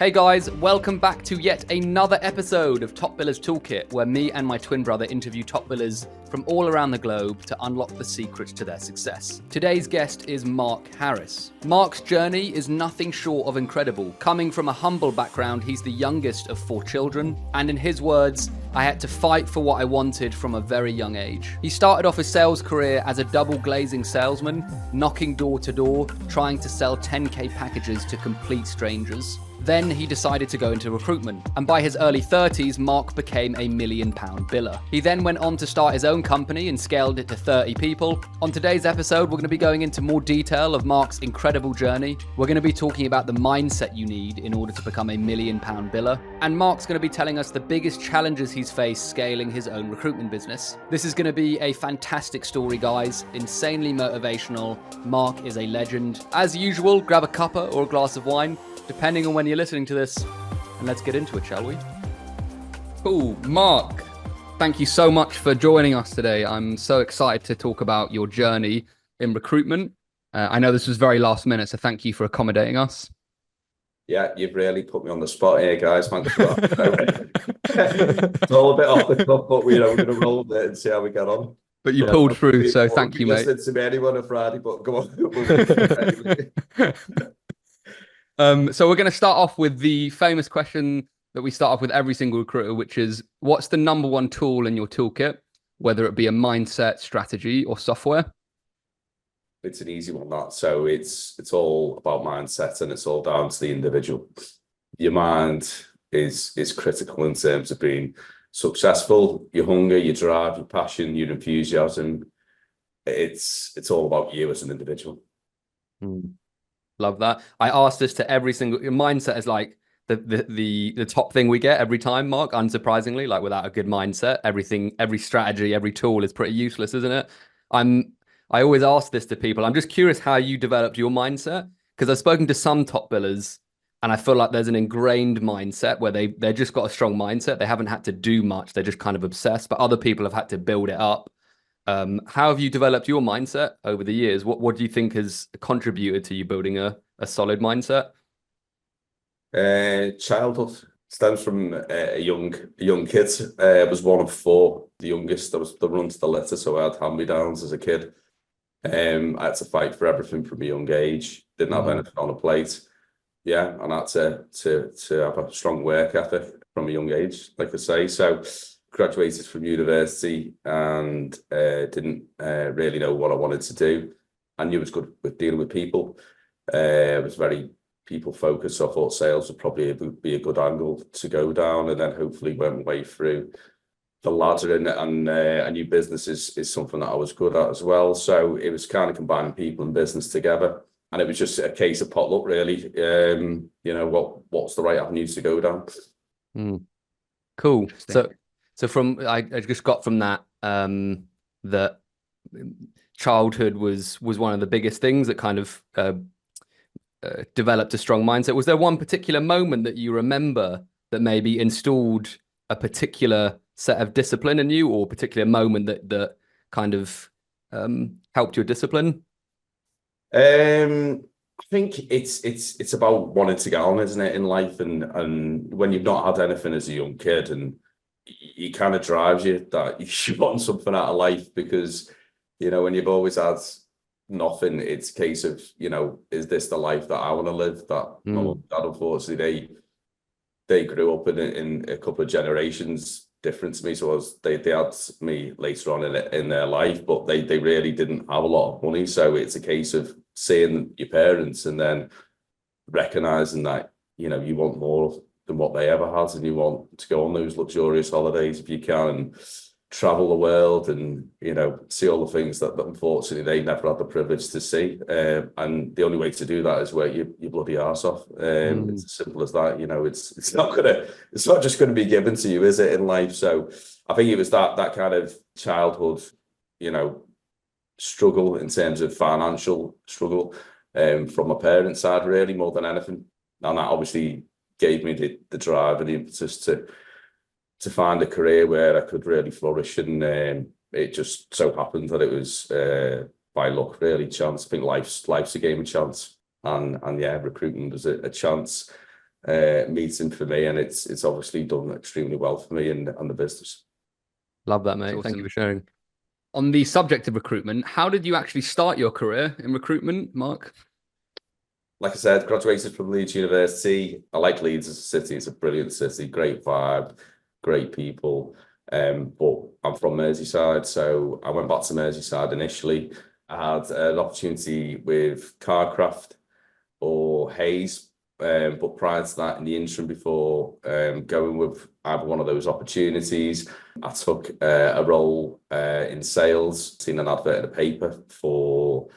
Hey guys, welcome back to yet another episode of Top Billers Toolkit, where me and my twin brother interview top billers from all around the globe to unlock the secrets to their success. Today's guest is Mark Harris. Mark's journey is nothing short of incredible. Coming from a humble background, he's the youngest of 4 children, and in his words, I had to fight for what I wanted from a very young age. He started off his sales career as a double-glazing salesman, knocking door to door, trying to sell 10K packages to complete strangers. Then he decided to go into recruitment, and by his early 30s, Mark became a £1 million biller. He then went on to start his own company and scaled it to 30 people. On today's episode, we're going to be going into more detail of Mark's incredible journey. We're going to be talking about the mindset you need in order to become a £1 million biller. And Mark's going to be telling us the biggest challenges he's faced scaling his own recruitment business. This is going to be a fantastic story, guys. Insanely motivational. Mark is a legend. As usual, grab a cuppa or a glass of wine, depending on when you're listening to this, and let's get into it, shall we? Cool. Mark, thank you so much for joining us today. I'm so excited to talk about your journey in recruitment. I know this was very last minute, so thank you for accommodating us. Yeah, you've really put me on the spot here, guys. Thanks for that. It's all a bit off the cuff, but we're going to roll with it and see how we get on. But you pulled through, so thank you, mate. Listening to me anyone on Friday, but go on. So we're going to start off with the famous question that we start off with every single recruiter, which is, what's the number one tool in your toolkit, whether it be a mindset, strategy, or software? It's an easy one, that. So it's all about mindset, and it's all down to the individual. Your mind is critical in terms of being successful. Your hunger, your drive, your passion, your enthusiasm. It's all about you as an individual. Love that. I asked this to every single. Your mindset is like the top thing we get every time, Mark. Unsurprisingly, like without a good mindset, every strategy, every tool is pretty useless, isn't it? I always ask this to people. I'm just curious how you developed your mindset, because I've spoken to some top billers, and I feel like there's an ingrained mindset where they just got a strong mindset. They haven't had to do much. They're just kind of obsessed. But other people have had to build it up. How have you developed your mindset over the years? What do you think has contributed to you building a solid mindset? Childhood stems from a young kid. I was one of 4, the youngest. I was the run to the litter, so I had hand-me-downs as a kid. I had to fight for everything from a young age. Didn't have anything on a plate. Yeah, and I had to have a strong work ethic from a young age, like I say. So graduated from university and didn't really know what I wanted to do. I knew I was good with dealing with people. I was very people focused, so I thought sales would probably be a good angle to go down, and then hopefully went my way through the ladder, and I knew business is something that I was good at as well. So it was kind of combining people and business together, and it was just a case of potluck, really. What's the right avenues to go down? Cool. So from I just got from that that childhood was one of the biggest things that kind of developed a strong mindset. Was there one particular moment that you remember that maybe installed a particular set of discipline in you, or a particular moment that kind of helped your discipline? I think it's about wanting to get on, isn't it, in life, and when you've not had anything as a young kid, and it kind of drives you that you should want something out of life, because when you've always had nothing, it's a case of is this the life that I want to live? That unfortunately they grew up in a couple of generations different to me, so they had me later on in their life, but they really didn't have a lot of money. So it's a case of seeing your parents and then recognizing that you want more than what they ever had, and you want to go on those luxurious holidays if you can, and travel the world, and see all the things that unfortunately they never had the privilege to see. And the only way to do that is work your bloody arse off. It's as simple as that. It's not just gonna be given to you, is it, in life? So I think it was that kind of childhood struggle, in terms of financial struggle, from my parents' side, really, more than anything. And that obviously gave me the drive and the impetus to find a career where I could really flourish. And it just so happened that it was by luck, really, chance. I think life's a game of chance, and yeah, recruitment was a chance. meeting for me, and it's obviously done extremely well for me and the business. Love that, mate. Thank you for sharing. On the subject of recruitment, how did you actually start your career in recruitment, Mark? Like I said, graduated from Leeds University. I like Leeds as a city. It's a brilliant city, great vibe, great people. But I'm from Merseyside, so I went back to Merseyside initially. I had an opportunity with Carcraft or Hayes, but prior to that, in the interim before going with either one of those opportunities, I took a role in sales, seen an advert in the paper for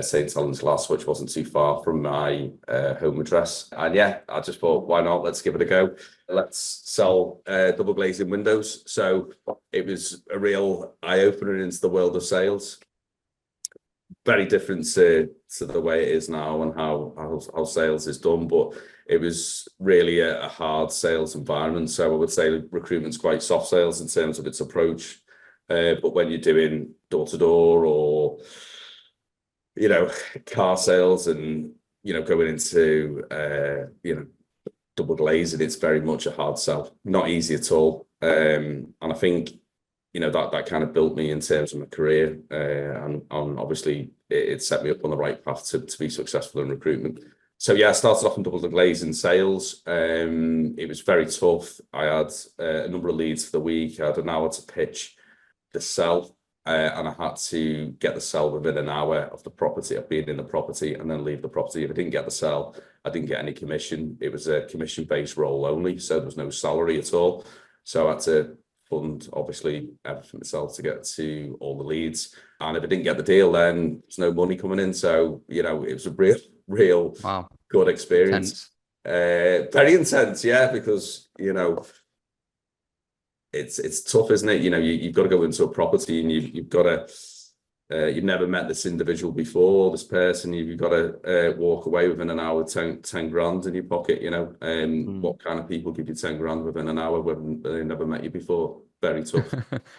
St. Helens Glass, which wasn't too far from my home address. And yeah, I just thought, why not? Let's give it a go. Let's sell double glazing windows. So it was a real eye-opener into the world of sales. Very different to the way it is now and how sales is done, but it was really a hard sales environment. So I would say recruitment's quite soft sales in terms of its approach. But when you're doing door-to-door or car sales and, going into, double glazing, it's very much a hard sell. Not easy at all. And I think, that kind of built me in terms of my career. And obviously it set me up on the right path to be successful in recruitment. So yeah, I started off in double glazing sales. It was very tough. I had a number of leads for the week. I had an hour to pitch the sell. And I had to get the sell within an hour of the property, of being in the property, and then leave the property. If I didn't get the sell, I didn't get any commission. It was a commission-based role only, so there was no salary at all. So I had to fund, obviously, everything myself to get to all the leads. And if I didn't get the deal, then there's no money coming in. So, it was a real wow, good experience. Very intense, yeah, because, it's tough, isn't it? You've got to go into a property and you've got to, you've never met this individual before, this person, you've got to walk away within an hour, 10 grand in your pocket, what kind of people give you 10 grand within an hour when they never met you before? Very tough.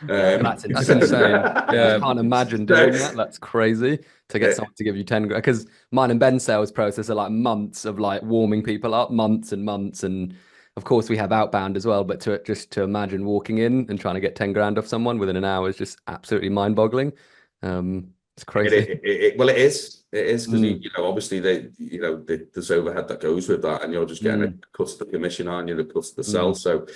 That's insane. Yeah, I can't imagine doing that. That's crazy to get someone to give you 10 grand, because mine and Ben's sales process are like months of like warming people up, months and months. And of course we have outbound as well, but to imagine walking in and trying to get 10 grand off someone within an hour is just absolutely mind-boggling. It's crazy. Well, it is because obviously there's overhead that goes with that, and you're just getting a cut of the commission on you, a cut of the sell. So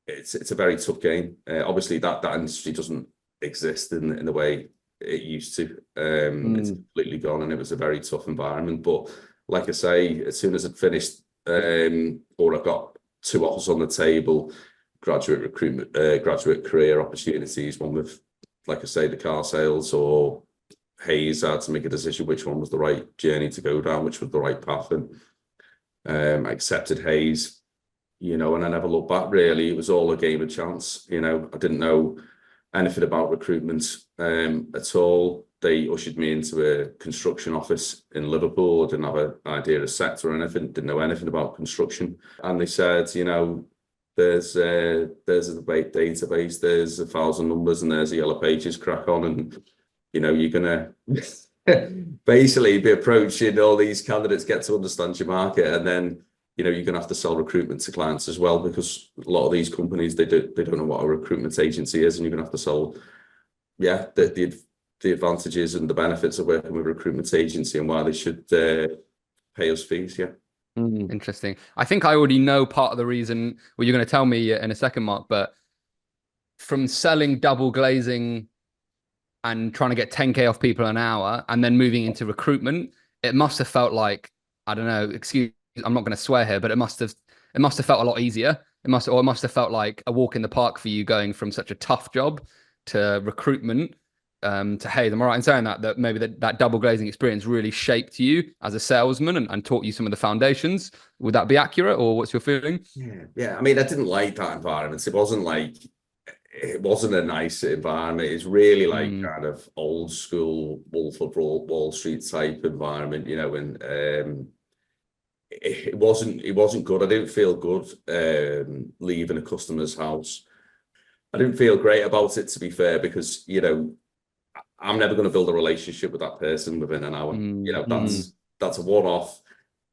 it's a very tough game. Obviously that industry doesn't exist in the way it used to. It's completely gone, and it was a very tough environment. But like I say, as soon as I'd finished, or I got 2 offers on the table, graduate career opportunities, one with, like I say, the car sales or Hayes. I had to make a decision which one was the right journey to go down, which was the right path, and I accepted Hayes, and I never looked back really. It was all a game of chance. I didn't know anything about recruitment at all. They ushered me into a construction office in Liverpool. I didn't have an idea of sector or anything, didn't know anything about construction. And they said, there's a database, there's 1,000 numbers, and there's a yellow pages, crack on. And, you're going to basically be approaching all these candidates, get to understand your market. And then, you're going to have to sell recruitment to clients as well, because a lot of these companies, they don't know what a recruitment agency is. And you're going to have to sell, the advantages and the benefits of working with a recruitment agency and why they should pay us fees. Yeah. Interesting. I think I already know part of the reason. Well, you're going to tell me in a second, Mark, but from selling double glazing and trying to get 10K off people an hour and then moving into recruitment, it must have felt like, I don't know, I'm not going to swear here, but it must have felt a lot easier. It must have felt like a walk in the park for you, going from such a tough job to recruitment. To Hayes, am I right in saying that maybe that double glazing experience really shaped you as a salesman and taught you some of the foundations? Would that be accurate, or what's your feeling? Yeah. I mean, I didn't like that environment. It wasn't a nice environment. It's really like kind of old school Wolf of Wall Street type environment, and it wasn't good. I didn't feel good leaving a customer's house. I didn't feel great about it, to be fair, because I'm never going to build a relationship with that person within an hour. That's a one-off.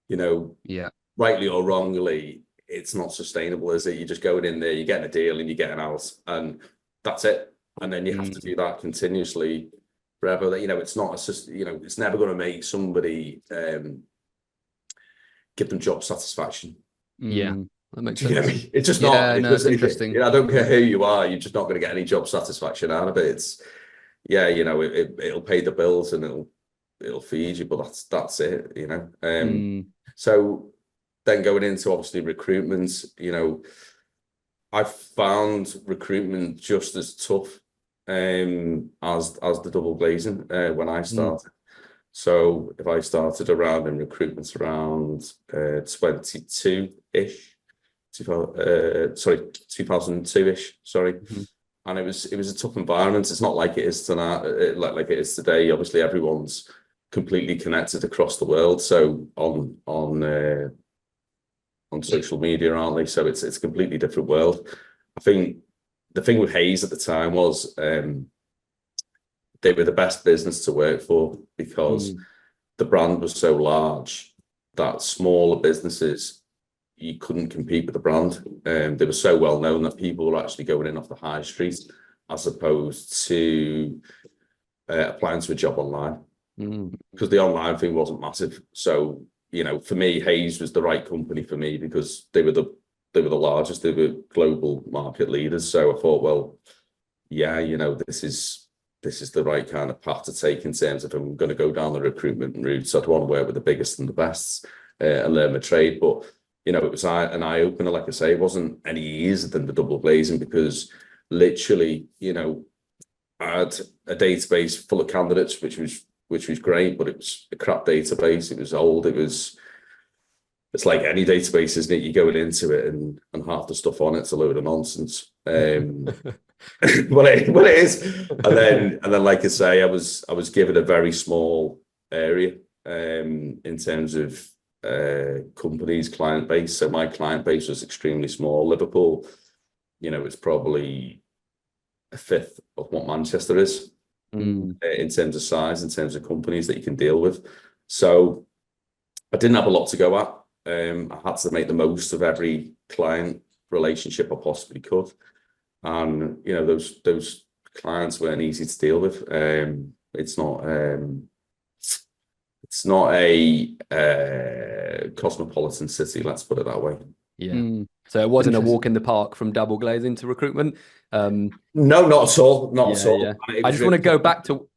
Yeah. rightly or wrongly, it's not sustainable, is it? You're just going in there, you're getting a deal and you're getting out, and that's it. And then you have to do that continuously forever. It's not it's never going to make somebody give them job satisfaction. Yeah, that makes Do you sense. get me? It's just Yeah, not. no, it's interesting. I don't care who you are, you're just not going to get any job satisfaction out of it. It's it'll pay the bills and it'll feed you, but that's it. So then going into obviously recruitment, I found recruitment just as tough as the double glazing when I started. So if I started around in recruitment around 22-ish, 2002-ish, sorry. And it was a tough environment. It's not like it is tonight, like it is today. Obviously, everyone's completely connected across the world. So on social media, aren't they? So it's a completely different world. I think the thing with Hayes at the time was they were the best business to work for because the brand was so large that smaller businesses, you couldn't compete with the brand. They were so well known that people were actually going in off the high street as opposed to applying to a job online because the online thing wasn't massive. So, for me, Hayes was the right company for me because they were the largest, they were global market leaders. So I thought, well, yeah, this is the right kind of path to take in terms of I'm going to go down the recruitment route. So I'd want to work with the biggest and the best and learn my trade. But it was an eye opener. Like I say, it wasn't any easier than the double glazing because literally, I had a database full of candidates, which was great, but it was a crap database. It was old. It's like any database, isn't it? You're going into it and half the stuff on it's a load of nonsense. Well, it is. And then, like I say, I was given a very small area in terms of companies, client base. So my client base was extremely small. Liverpool, it's probably a fifth of what Manchester is in terms of size, in terms of companies that you can deal with. So I didn't have a lot to go at. I had to make the most of every client relationship I possibly could. And, those clients weren't easy to deal with. It's not a cosmopolitan city, let's put it that way. Yeah. So it wasn't a walk in the park from double glazing to recruitment. No, not at all. Not at all. Yeah. I just want to go back to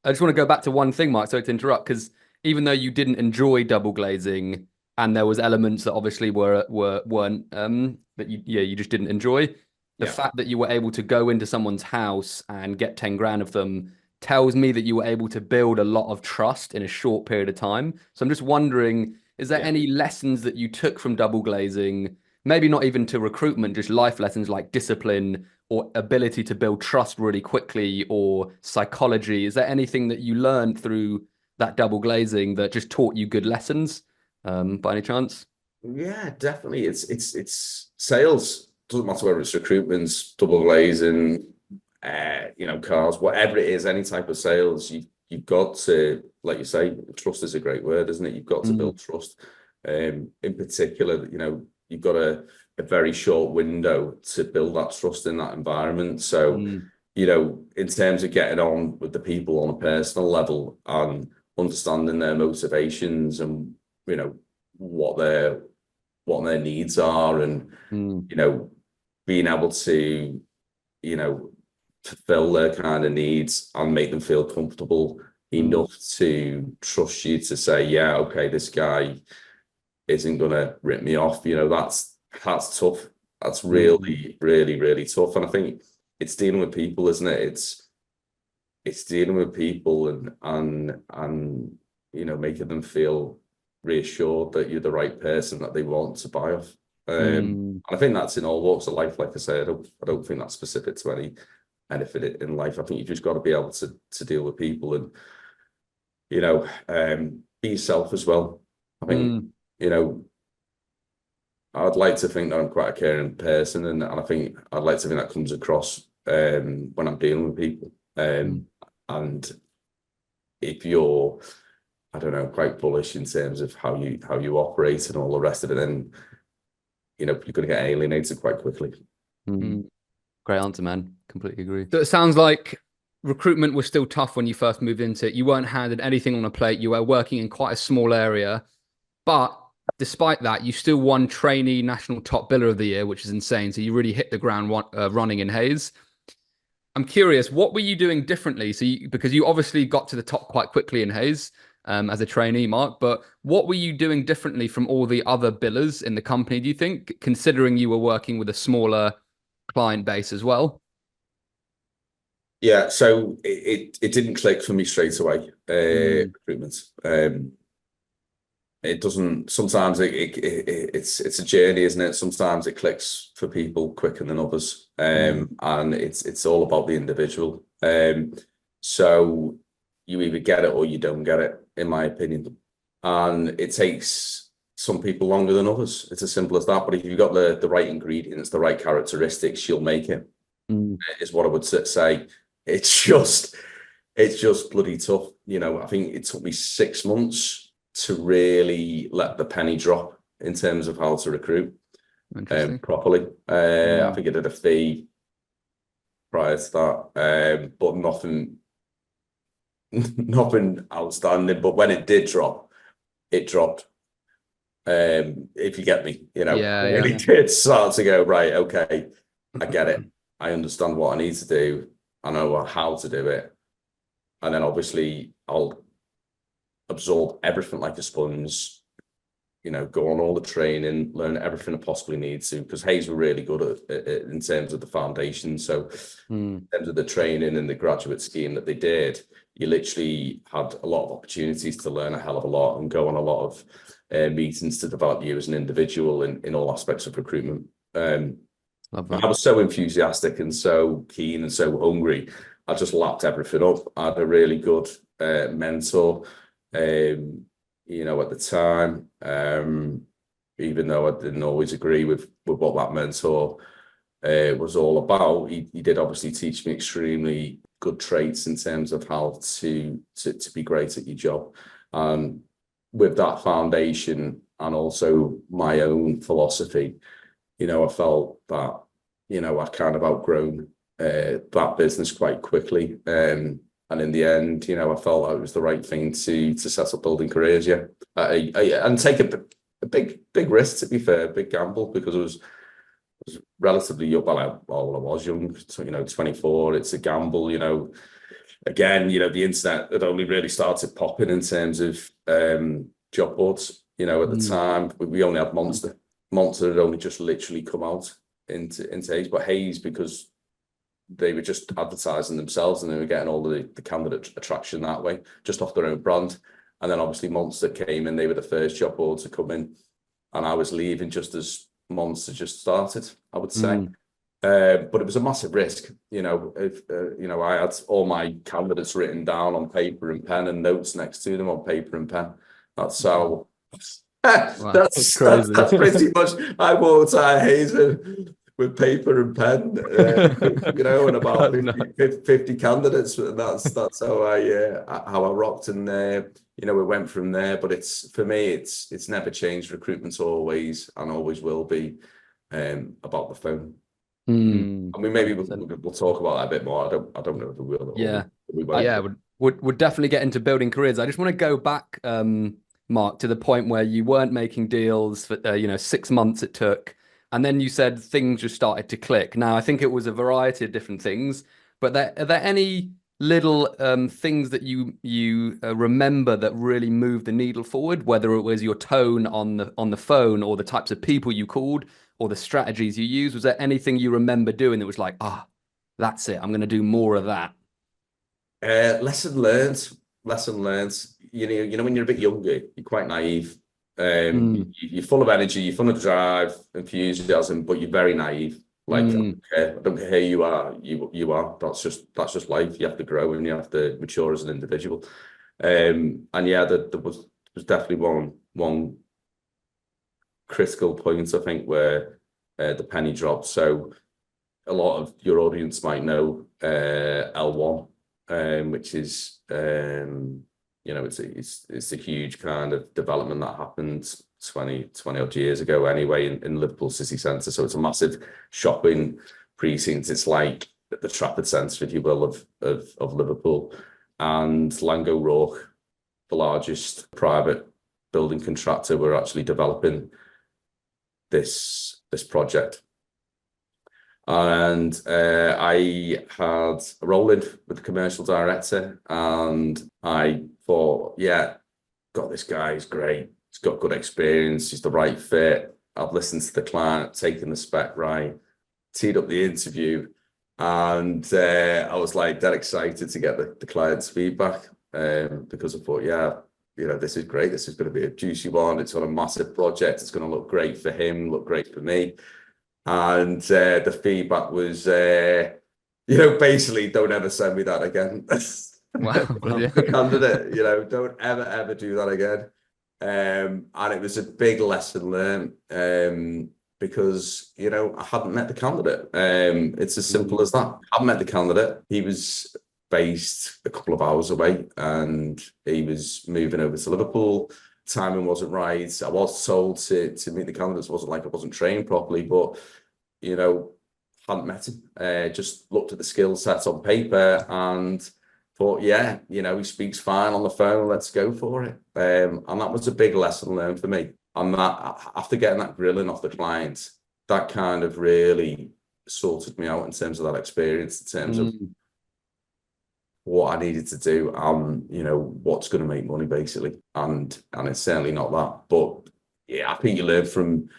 one thing, Mark, sorry to interrupt, because even though you didn't enjoy double glazing and there was elements that obviously weren't that you just didn't enjoy, the fact that you were able to go into someone's house and get 10 grand of them tells me that you were able to build a lot of trust in a short period of time. So I'm just wondering, is there any lessons that you took from double glazing, maybe not even to recruitment, just life lessons like discipline or ability to build trust really quickly or psychology? Is there anything that you learned through that double glazing that just taught you good lessons by any chance? Yeah, definitely. It's sales. Doesn't matter whether it's recruitment, double glazing, cars, whatever it is, any type of sales, you've got to, like you say, trust is a great word, isn't it? You've got to build trust. In particular, you've got a very short window to build that trust in that environment. So, in terms of getting on with the people on a personal level and understanding their motivations and, what their needs are and, being able to, fulfill their kind of needs and make them feel comfortable enough to trust you to say, yeah, okay, this guy isn't going to rip me off. That's tough. That's really, really, really tough. And I think it's dealing with people, isn't it? It's dealing with people and making them feel reassured that you're the right person that they want to buy off. And I think that's in all walks of life. Like I said, I don't think that's specific to anything in life. I think you just got to be able to deal with people and be yourself as well. I think I'd like to think that I'm quite a caring person, and I think I'd like to think that comes across when I'm dealing with people. And if you're, I don't know, quite bullish in terms of how you operate and all the rest of it, then you're going to get alienated quite quickly. Great answer, man. Completely agree. So it sounds like recruitment was still tough when you first moved into it. You weren't handed anything on a plate. You were working in quite a small area. But despite that, you still won trainee national top biller of the year, which is insane. So you really hit the ground running in Hayes. I'm curious, what were you doing differently? Because you obviously got to the top quite quickly in Hayes as a trainee, Mark, but what were you doing differently from all the other billers in the company, do you think, considering you were working with a smaller client base as well? Yeah, so it didn't click for me straight away, recruitment. It doesn't, sometimes it's a journey, isn't it? Sometimes it clicks for people quicker than others. And it's all about the individual. So you either get it or you don't get it, in my opinion. And it takes some people longer than others. It's as simple as that. But if you've got the right ingredients, the right characteristics, you'll make it, is what I would say. It's just bloody tough. I think it took me 6 months to really let the penny drop in terms of how to recruit properly. I think I did a fee prior to that, but nothing outstanding. But when it did drop, it dropped. If you get me, it did start to go, right, okay, I get it. I understand what I need to do. I know how to do it. And then obviously I'll absorb everything like a sponge, go on all the training, learn everything I possibly need to, because Hayes were really good at in terms of the foundation. So in terms of the training and the graduate scheme that they did, you literally had a lot of opportunities to learn a hell of a lot and go on a lot of meetings to develop you as an individual in all aspects of recruitment. I was so enthusiastic and so keen and so hungry. I just lapped everything up. I had a really good mentor, at the time, even though I didn't always agree with what that mentor was all about. He did obviously teach me extremely good traits in terms of how to be great at your job. With that foundation and also my own philosophy, I felt that, I'd kind of outgrown that business quite quickly. And in the end, I felt like it was the right thing to set up building careers, and take a big risk, to be fair, big gamble, because it was relatively young. Well, I was young, 24. It's a gamble, Again, the internet had only really started popping in terms of job boards. At the time, we only had Monster. Monster had only just literally come out into Hayes, but Hayes, because they were just advertising themselves and they were getting all the candidate attraction that way, just off their own brand. And then obviously Monster came in, they were the first job board to come in. And I was leaving just as Monster just started, I would say. But it was a massive risk. If I had all my candidates written down on paper and pen and notes next to them on paper and pen. That's how, Wow, that's pretty much, I walked out of Hayes with paper and pen, and about 50 candidates. That's how I rocked, and we went from there. But for me, it's never changed. Recruitment's always and always will be about the phone. I mean, maybe we'll talk about that a bit more. I don't know if we will. Would definitely get into building careers. I just want to go back, Mark, to the point where you weren't making deals for 6 months it took. And then you said things just started to click. Now, I think it was a variety of different things, but are there any little things that you remember that really moved the needle forward, whether it was your tone on the phone or the types of people you called or the strategies you used? Was there anything you remember doing that was like, that's it, I'm going to do more of that? Lesson learned. When you're a bit younger, you're quite naive. You're full of energy, you're full of drive, enthusiasm, but you're very naive. Like, I don't care who you are, you are. That's just life. You have to grow and you have to mature as an individual. And yeah, there was definitely one critical point, I think, where the penny dropped. So a lot of your audience might know L1, which is it's a huge kind of development that happened 20 odd years ago anyway, in Liverpool city centre. So it's a massive shopping precinct. It's like the Trafford Centre, if you will, of Liverpool. And Lango Rourke, the largest private building contractor, were actually developing this project. And I had a role in with the commercial director, and I thought, yeah, got this guy, he's great, he's got good experience, he's the right fit. I've listened to the client, taken the spec right, teed up the interview, and I was like dead excited to get the client's feedback, because I thought, yeah, this is great. This is going to be a juicy one. It's on a massive project. It's going to look great for him, look great for me. And the feedback was, basically, don't ever send me that again. Wow. Candidate, don't ever do that again. And it was a big lesson learned, because, I hadn't met the candidate. It's as simple as that. I hadn't met the candidate. He was based a couple of hours away, and he was moving over to Liverpool. Timing wasn't right. I was told to meet the candidates. It wasn't like I wasn't trained properly, but hadn't met him. Just looked at the skill sets on paper and thought, yeah, he speaks fine on the phone. Let's go for it. And that was a big lesson learned for me. And that, after getting that grilling off the client, that kind of really sorted me out in terms of that experience, in terms of what I needed to do, what's going to make money, basically. And it's certainly not that. But yeah, I think you learn from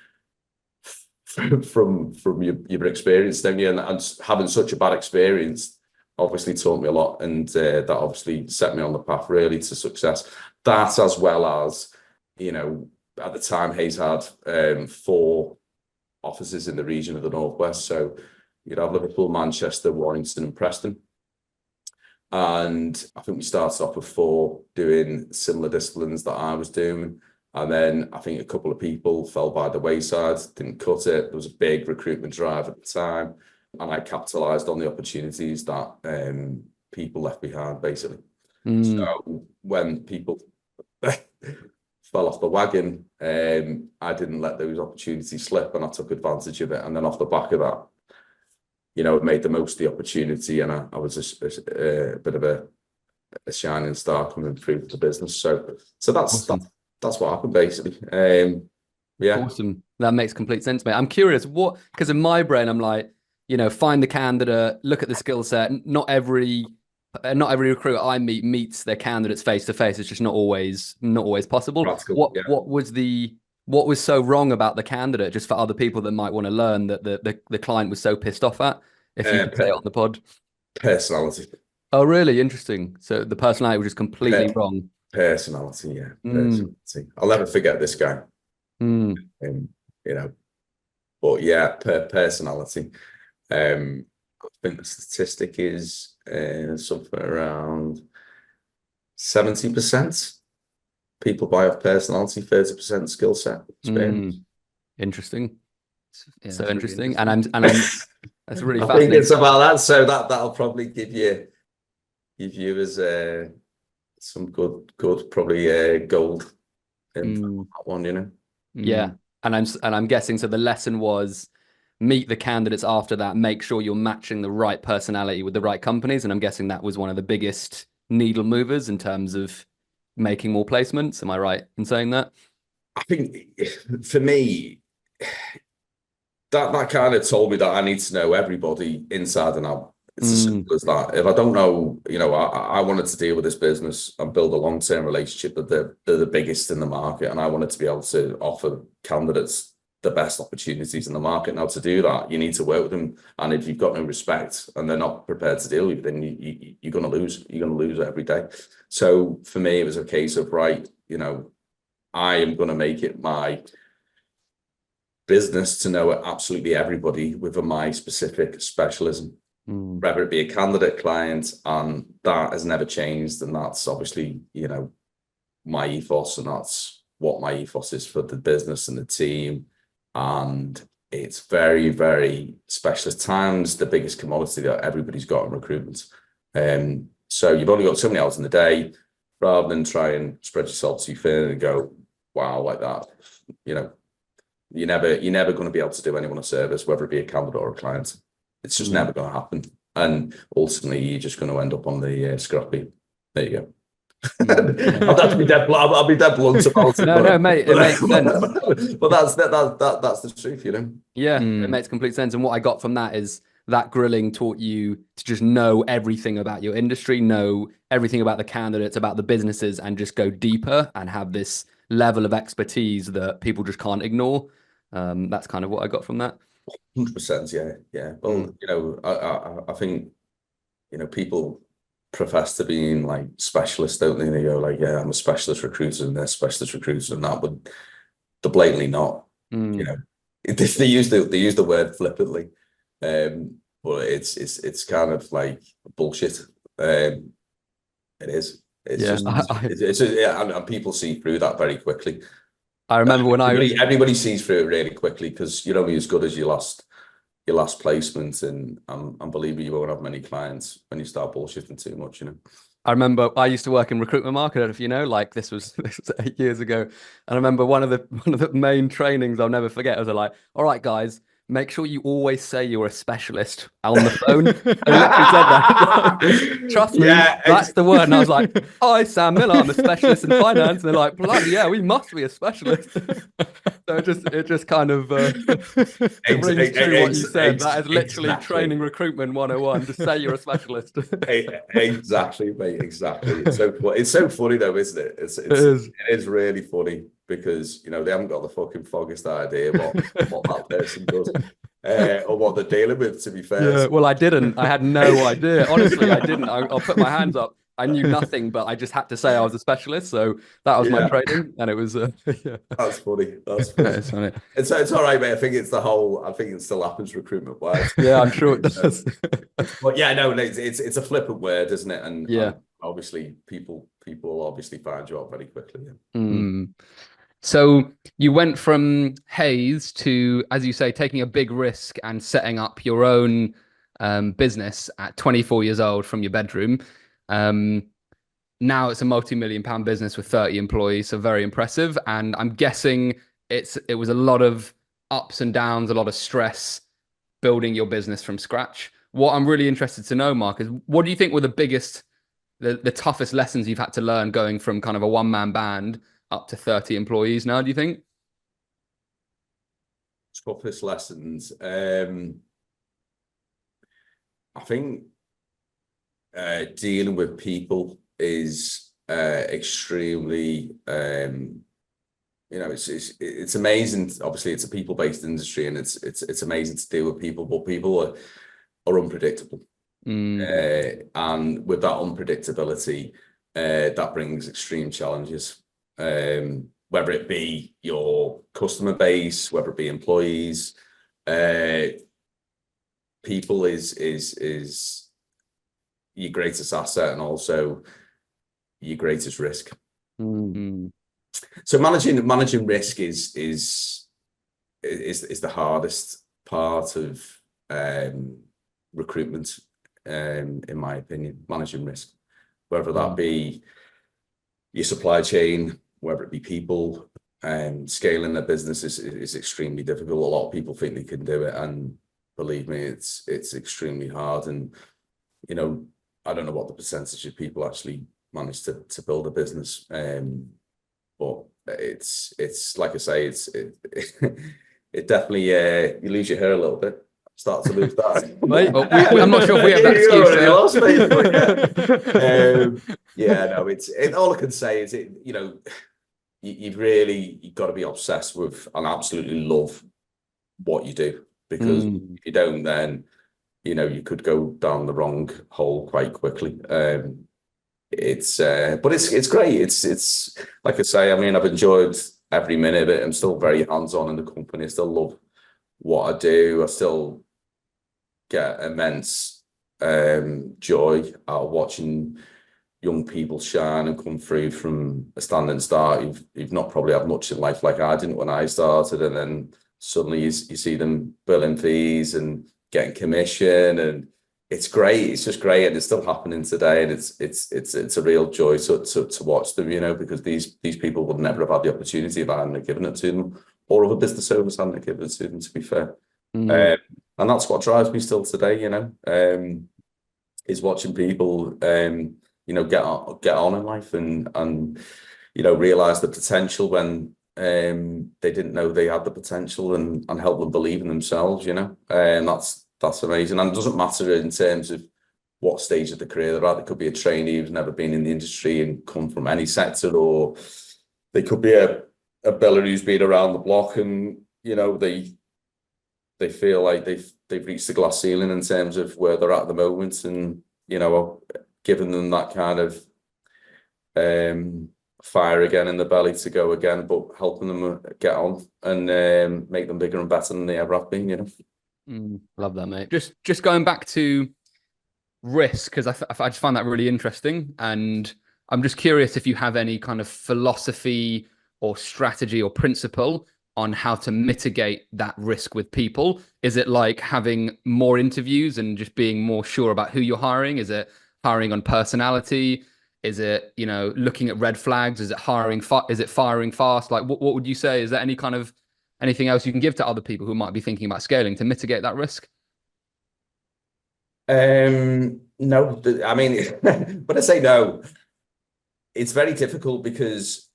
your experience, don't you? And having such a bad experience obviously taught me a lot, and that obviously set me on the path really to success. That, as well as, at the time, Hayes had 4 offices in the region of the Northwest. So you'd have Liverpool, Manchester, Warrington and Preston. And I think we started off with 4 doing similar disciplines that I was doing. And then I think a couple of people fell by the wayside, didn't cut it. There was a big recruitment drive at the time, and I capitalised on the opportunities that people left behind, basically. So when people fell off the wagon, I didn't let those opportunities slip, and I took advantage of it. And then off the back of that, made the most of the opportunity, and I was a bit of a shining star coming through the business. So that's awesome. That's what happened, basically. Yeah. Awesome. That makes complete sense, mate. I'm curious, because in my brain, I'm like, find the candidate, look at the skill set. Not every recruiter I meet meets their candidates face to face. It's just not always possible. Practical, What was so wrong about the candidate, just for other people that might want to learn, that the client was so pissed off at, if you could say it on the pod? Personality. Oh, really? Interesting. So the personality was just completely wrong. Personality, yeah. Personality. I'll never forget this guy. But yeah, personality. I think the statistic is something around 70% people buy off personality, 30% skill set experience. Interesting. Yeah, So that's interesting. really And I'm that's really I fascinating. think it's about that. So that'll probably give you as some good probably gold in that one, Yeah. And I'm guessing, so the lesson was meet the candidates after that, make sure you're matching the right personality with the right companies. And I'm guessing that was one of the biggest needle movers in terms of making more placements. Am I right in saying that? I think for me, that kind of told me that I need to know everybody inside and out. It's as simple as that. If I don't know, I wanted to deal with this business and build a long-term relationship that they're the biggest in the market, and I wanted to be able to offer candidates the best opportunities in the market. Now, to do that, you need to work with them, and if you've got no respect and they're not prepared to deal with you, then you're going to lose. You're going to lose every day. So for me, it was a case of, right, I am going to make it my business to know absolutely everybody within my specific specialism, whether it be a candidate, client, and that has never changed. And that's obviously, my ethos, and that's what my ethos is for the business and the team. And it's very, very specialist times, the biggest commodity that everybody's got in recruitment. So you've only got so many hours in the day. Rather than try and spread yourself too thin and go, wow like that, you know, you're never going to be able to do anyone a service, whether it be a candidate or a client. It's just never going to happen. And ultimately, you're just going to end up on the scrappy. There you go. I'll have to be dead. I'll be dead blunt about it. No, mate, it makes sense. But that's the truth, you know. Yeah, it makes complete sense. And what I got from that is that grilling taught you to just know everything about your industry, know everything about the candidates, about the businesses, and just go deeper and have this level of expertise that people just can't ignore. That's kind of what I got from that. 100%, yeah. Well, you know, I think, you know, people profess to being like specialists, don't they? They go like, yeah, I'm a specialist recruiter and they're specialist recruiters and that, but they're blatantly not. You know, they use the word flippantly, but it's kind of like bullshit. It is. And people see through that very quickly. I remember when everybody sees through it really quickly because you're only as good as your last placement, and believe me, you won't have many clients when you start bullshitting too much, you know. I remember I used to work in recruitment market, I don't know if you know, like this was 8 years ago. And I remember one of the main trainings I'll never forget was like, all right, guys, make sure you always say you're a specialist on the phone. I literally said that. Trust me, that's the word. And I was like, hi, Sam Miller, I'm a specialist in finance. And they're like, bloody yeah, we must be a specialist. So it just kind of rings true what you said. That is literally training recruitment 101. Just say you're a specialist. Exactly, mate. Exactly. It's so funny though, isn't it? It is really funny because, you know, they haven't got the fucking foggiest idea what that person does. Or what they're dealing with, to be fair. Yeah, well, I didn't. I had no idea. Honestly, I didn't. I'll put my hands up. I knew nothing, but I just had to say I was a specialist. So that was my training, and it was. That's funny. That's funny. It's funny. It's all right, mate. I think it still happens recruitment wise. Yeah, I'm sure it does. But yeah, no, it's a flippant word, isn't it? And yeah, obviously people will obviously find you out very quickly. So you went from Hayes to, as you say, taking a big risk and setting up your own business at 24 years old from your bedroom. Now it's a multi-million-pound business with 30 employees, so very impressive. And I'm guessing it was a lot of ups and downs, a lot of stress building your business from scratch. What I'm really interested to know, Mark, is what do you think were the toughest lessons you've had to learn going from kind of a one-man band up to 30 employees now, do you think? Toughest lessons. I think dealing with people is extremely, you know, it's amazing. Obviously, it's a people-based industry, and it's amazing to deal with people, but people are unpredictable. And with that unpredictability, that brings extreme challenges. Whether it be your customer base, whether it be employees, people is your greatest asset and also your greatest risk. So managing risk is the hardest part of recruitment, in my opinion. Managing risk, whether that be your supply chain, whether it be people, scaling their business is extremely difficult. A lot of people think they can do it, and believe me, it's extremely hard. And you know, I don't know what the percentage of people actually manage to build a business, but it's like I say, it definitely you lose your hair a little bit. Start to lose that. I'm not sure if we have that excuse. No, all I can say is you know, you've got to be obsessed with and absolutely love what you do, because if you don't, then you know you could go down the wrong hole quite quickly. But it's great. It's like I say, I mean, I've enjoyed every minute of it. I'm still very hands-on in the company. I still love what I do. I still get immense joy out of watching young people shine and come through from a standing start. You've not probably had much in life like I didn't when I started, and then suddenly you see them billing fees and getting commission, and it's great. It's just great, and it's still happening today. And it's a real joy to watch them, because these people would never have had the opportunity if I hadn't given it to them, or other business owners hadn't given it to them, to be fair. And that's what drives me still today, is watching people, get on in life and realize the potential when they didn't know they had the potential, and help them believe in themselves, and that's amazing. And it doesn't matter in terms of what stage of the career they're at. It could be a trainee who's never been in the industry and come from any sector, or they could be a biller who's been around the block and they feel like they've reached the glass ceiling in terms of where they're at the moment, and giving them that kind of fire again in the belly to go again, but helping them get on and make them bigger and better than they ever have been. Love that, mate. Just going back to risk, because I just find that really interesting, and I'm just curious if you have any kind of philosophy or strategy or principle on how to mitigate that risk with people. Is it like having more interviews and just being more sure about who you're hiring? Is it hiring on personality? Is it, looking at red flags? Is it is it firing fast? Like, what would you say? Is there any kind of anything else you can give to other people who might be thinking about scaling to mitigate that risk? No, I mean, when I say no, it's very difficult because,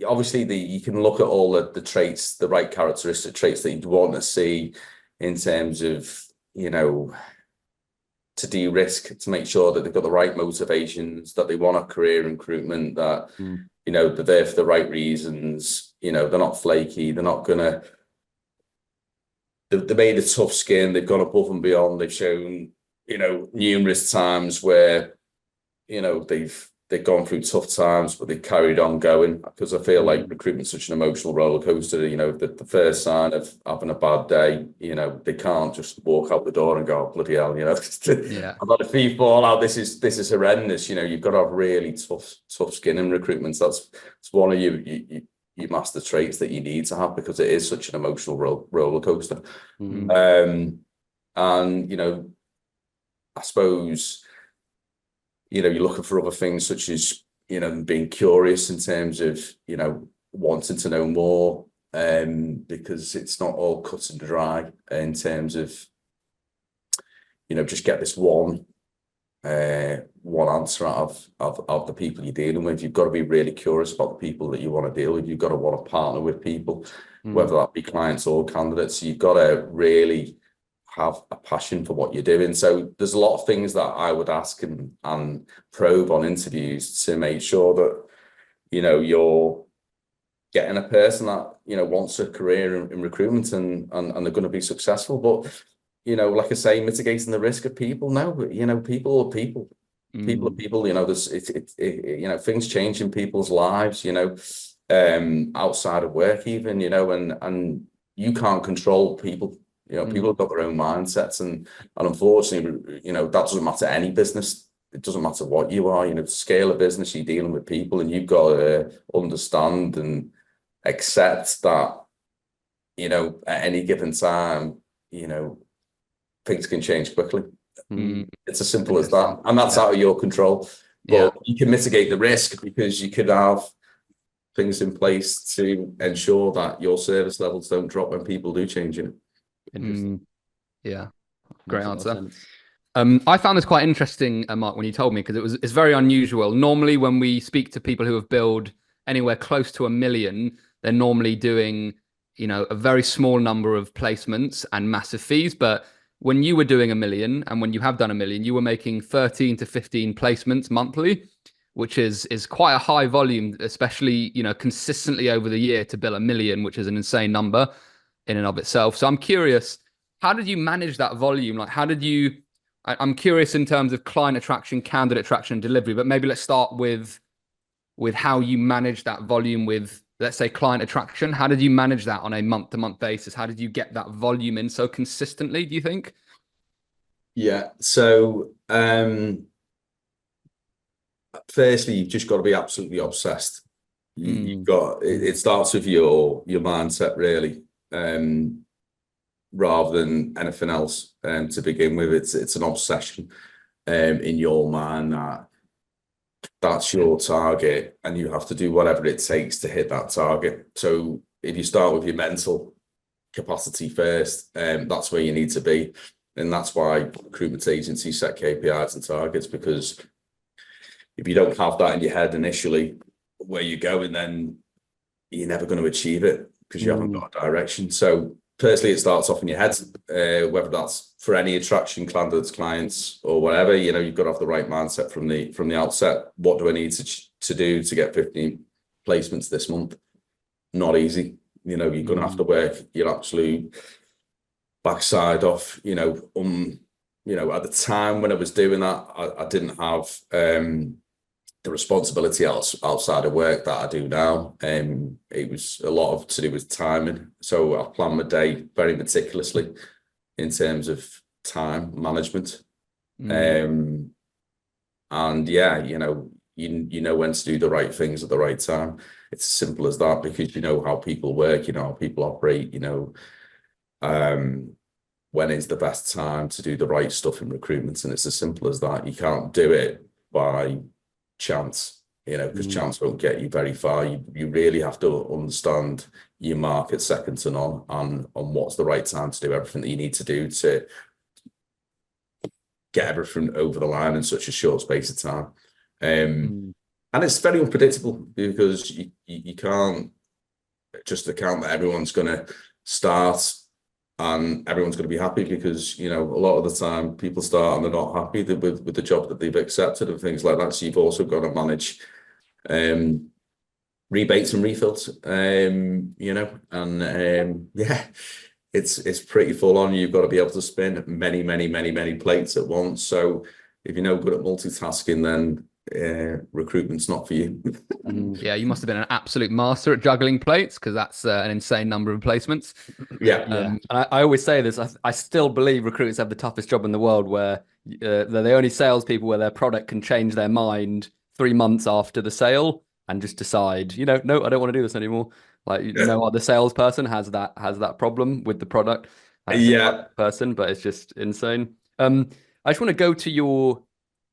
obviously you can look at all the traits, the right characteristic traits that you'd want to see in terms of, to de-risk, to make sure that they've got the right motivations, that they want a career in recruitment, that, they're there for the right reasons, they're not flaky, they're not gonna, they made a tough skin, they've gone above and beyond, they've shown, numerous times where, they've gone through tough times, but they carried on going, because I feel like recruitment's such an emotional roller coaster. The first sign of having a bad day, they can't just walk out the door and go, oh, bloody hell, I've had a fee fall out. This is horrendous. You've got to have really tough skin in recruitment. It's one of your master traits that you need to have, because it is such an emotional roller coaster. And I suppose, you're looking for other things such as, being curious in terms of, wanting to know more, because it's not all cut and dry in terms of, just get this one answer out of the people you're dealing with. You've got to be really curious about the people that you want to deal with. You've got to want to partner with people, whether that be clients or candidates. You've got to really have a passion for what you're doing. So there's a lot of things that I would ask and probe on interviews to make sure that, you're getting a person that, wants a career in recruitment and they're going to be successful. But, like I say, mitigating the risk of people now, people are people. People are people, there's things change in people's lives, outside of work even, and you can't control people. People have got their own mindsets, and unfortunately, that doesn't matter any business. It doesn't matter what you are, to scale a business, you're dealing with people, and you've got to understand and accept that, at any given time, things can change quickly. It's as simple as that. And that's out of your control. But you can mitigate the risk because you could have things in place to ensure that your service levels don't drop when people do change. Yeah, great answer. I found this quite interesting, Mark, when you told me, because it's very unusual. Normally, when we speak to people who have billed anywhere close to 1 million, they're normally doing, a very small number of placements and massive fees. But when you were doing 1 million, and when you have done 1 million, you were making 13 to 15 placements monthly, which is quite a high volume, especially, consistently over the year to bill 1 million, which is an insane number in and of itself. So I'm curious, how did you manage that volume? Like, I'm curious in terms of client attraction, candidate attraction, and delivery, but maybe let's start with how you manage that volume with, let's say, client attraction. How did you manage that on a month-to-month basis? How did you get that volume in so consistently, do you think? Yeah. So, firstly, you've just got to be absolutely obsessed. You've got, it starts with your mindset, really. rather than anything else. To begin with, it's an obsession in your mind that that's your target, and you have to do whatever it takes to hit that target. So if you start with your mental capacity first, that's where you need to be. And that's why recruitment agencies set KPIs and targets, because if you don't have that in your head initially, where you're going, then you're never going to achieve it because you haven't got a direction. So personally, it starts off in your head, whether that's for any attraction, candidates, clients, or whatever. You've got to have the right mindset from the outset. What do I need to do to get 15 placements this month? Not easy. You're going to have to work your absolute backside off. At the time when I was doing that, I didn't have the responsibility outside of work that I do now. It was a lot to do with timing. So I plan my day very meticulously in terms of time management. And yeah, you know when to do the right things at the right time. It's as simple as that, because you know how people work, you know how people operate, when is the best time to do the right stuff in recruitment. And it's as simple as that. You can't do it by chance, because chance won't get you very far. You really have to understand your market second to none on what's the right time to do everything that you need to do to get everything over the line in such a short space of time. And it's very unpredictable, because you can't just account that everyone's going to start and everyone's going to be happy, because a lot of the time people start and they're not happy with the job that they've accepted and things like that. So you've also got to manage rebates and refills, yeah, it's pretty full on. You've got to be able to spin many plates at once. So if you're no good at multitasking, then recruitment's not for you. Yeah, you must have been an absolute master at juggling plates, because that's an insane number of placements. Yeah. And I always say this, I still believe recruiters have the toughest job in the world, where they're the only salespeople where their product can change their mind 3 months after the sale and just decide, no, I don't want to do this anymore. Like, no other salesperson has that problem with the product. Person, but it's just insane. I just want to go to your.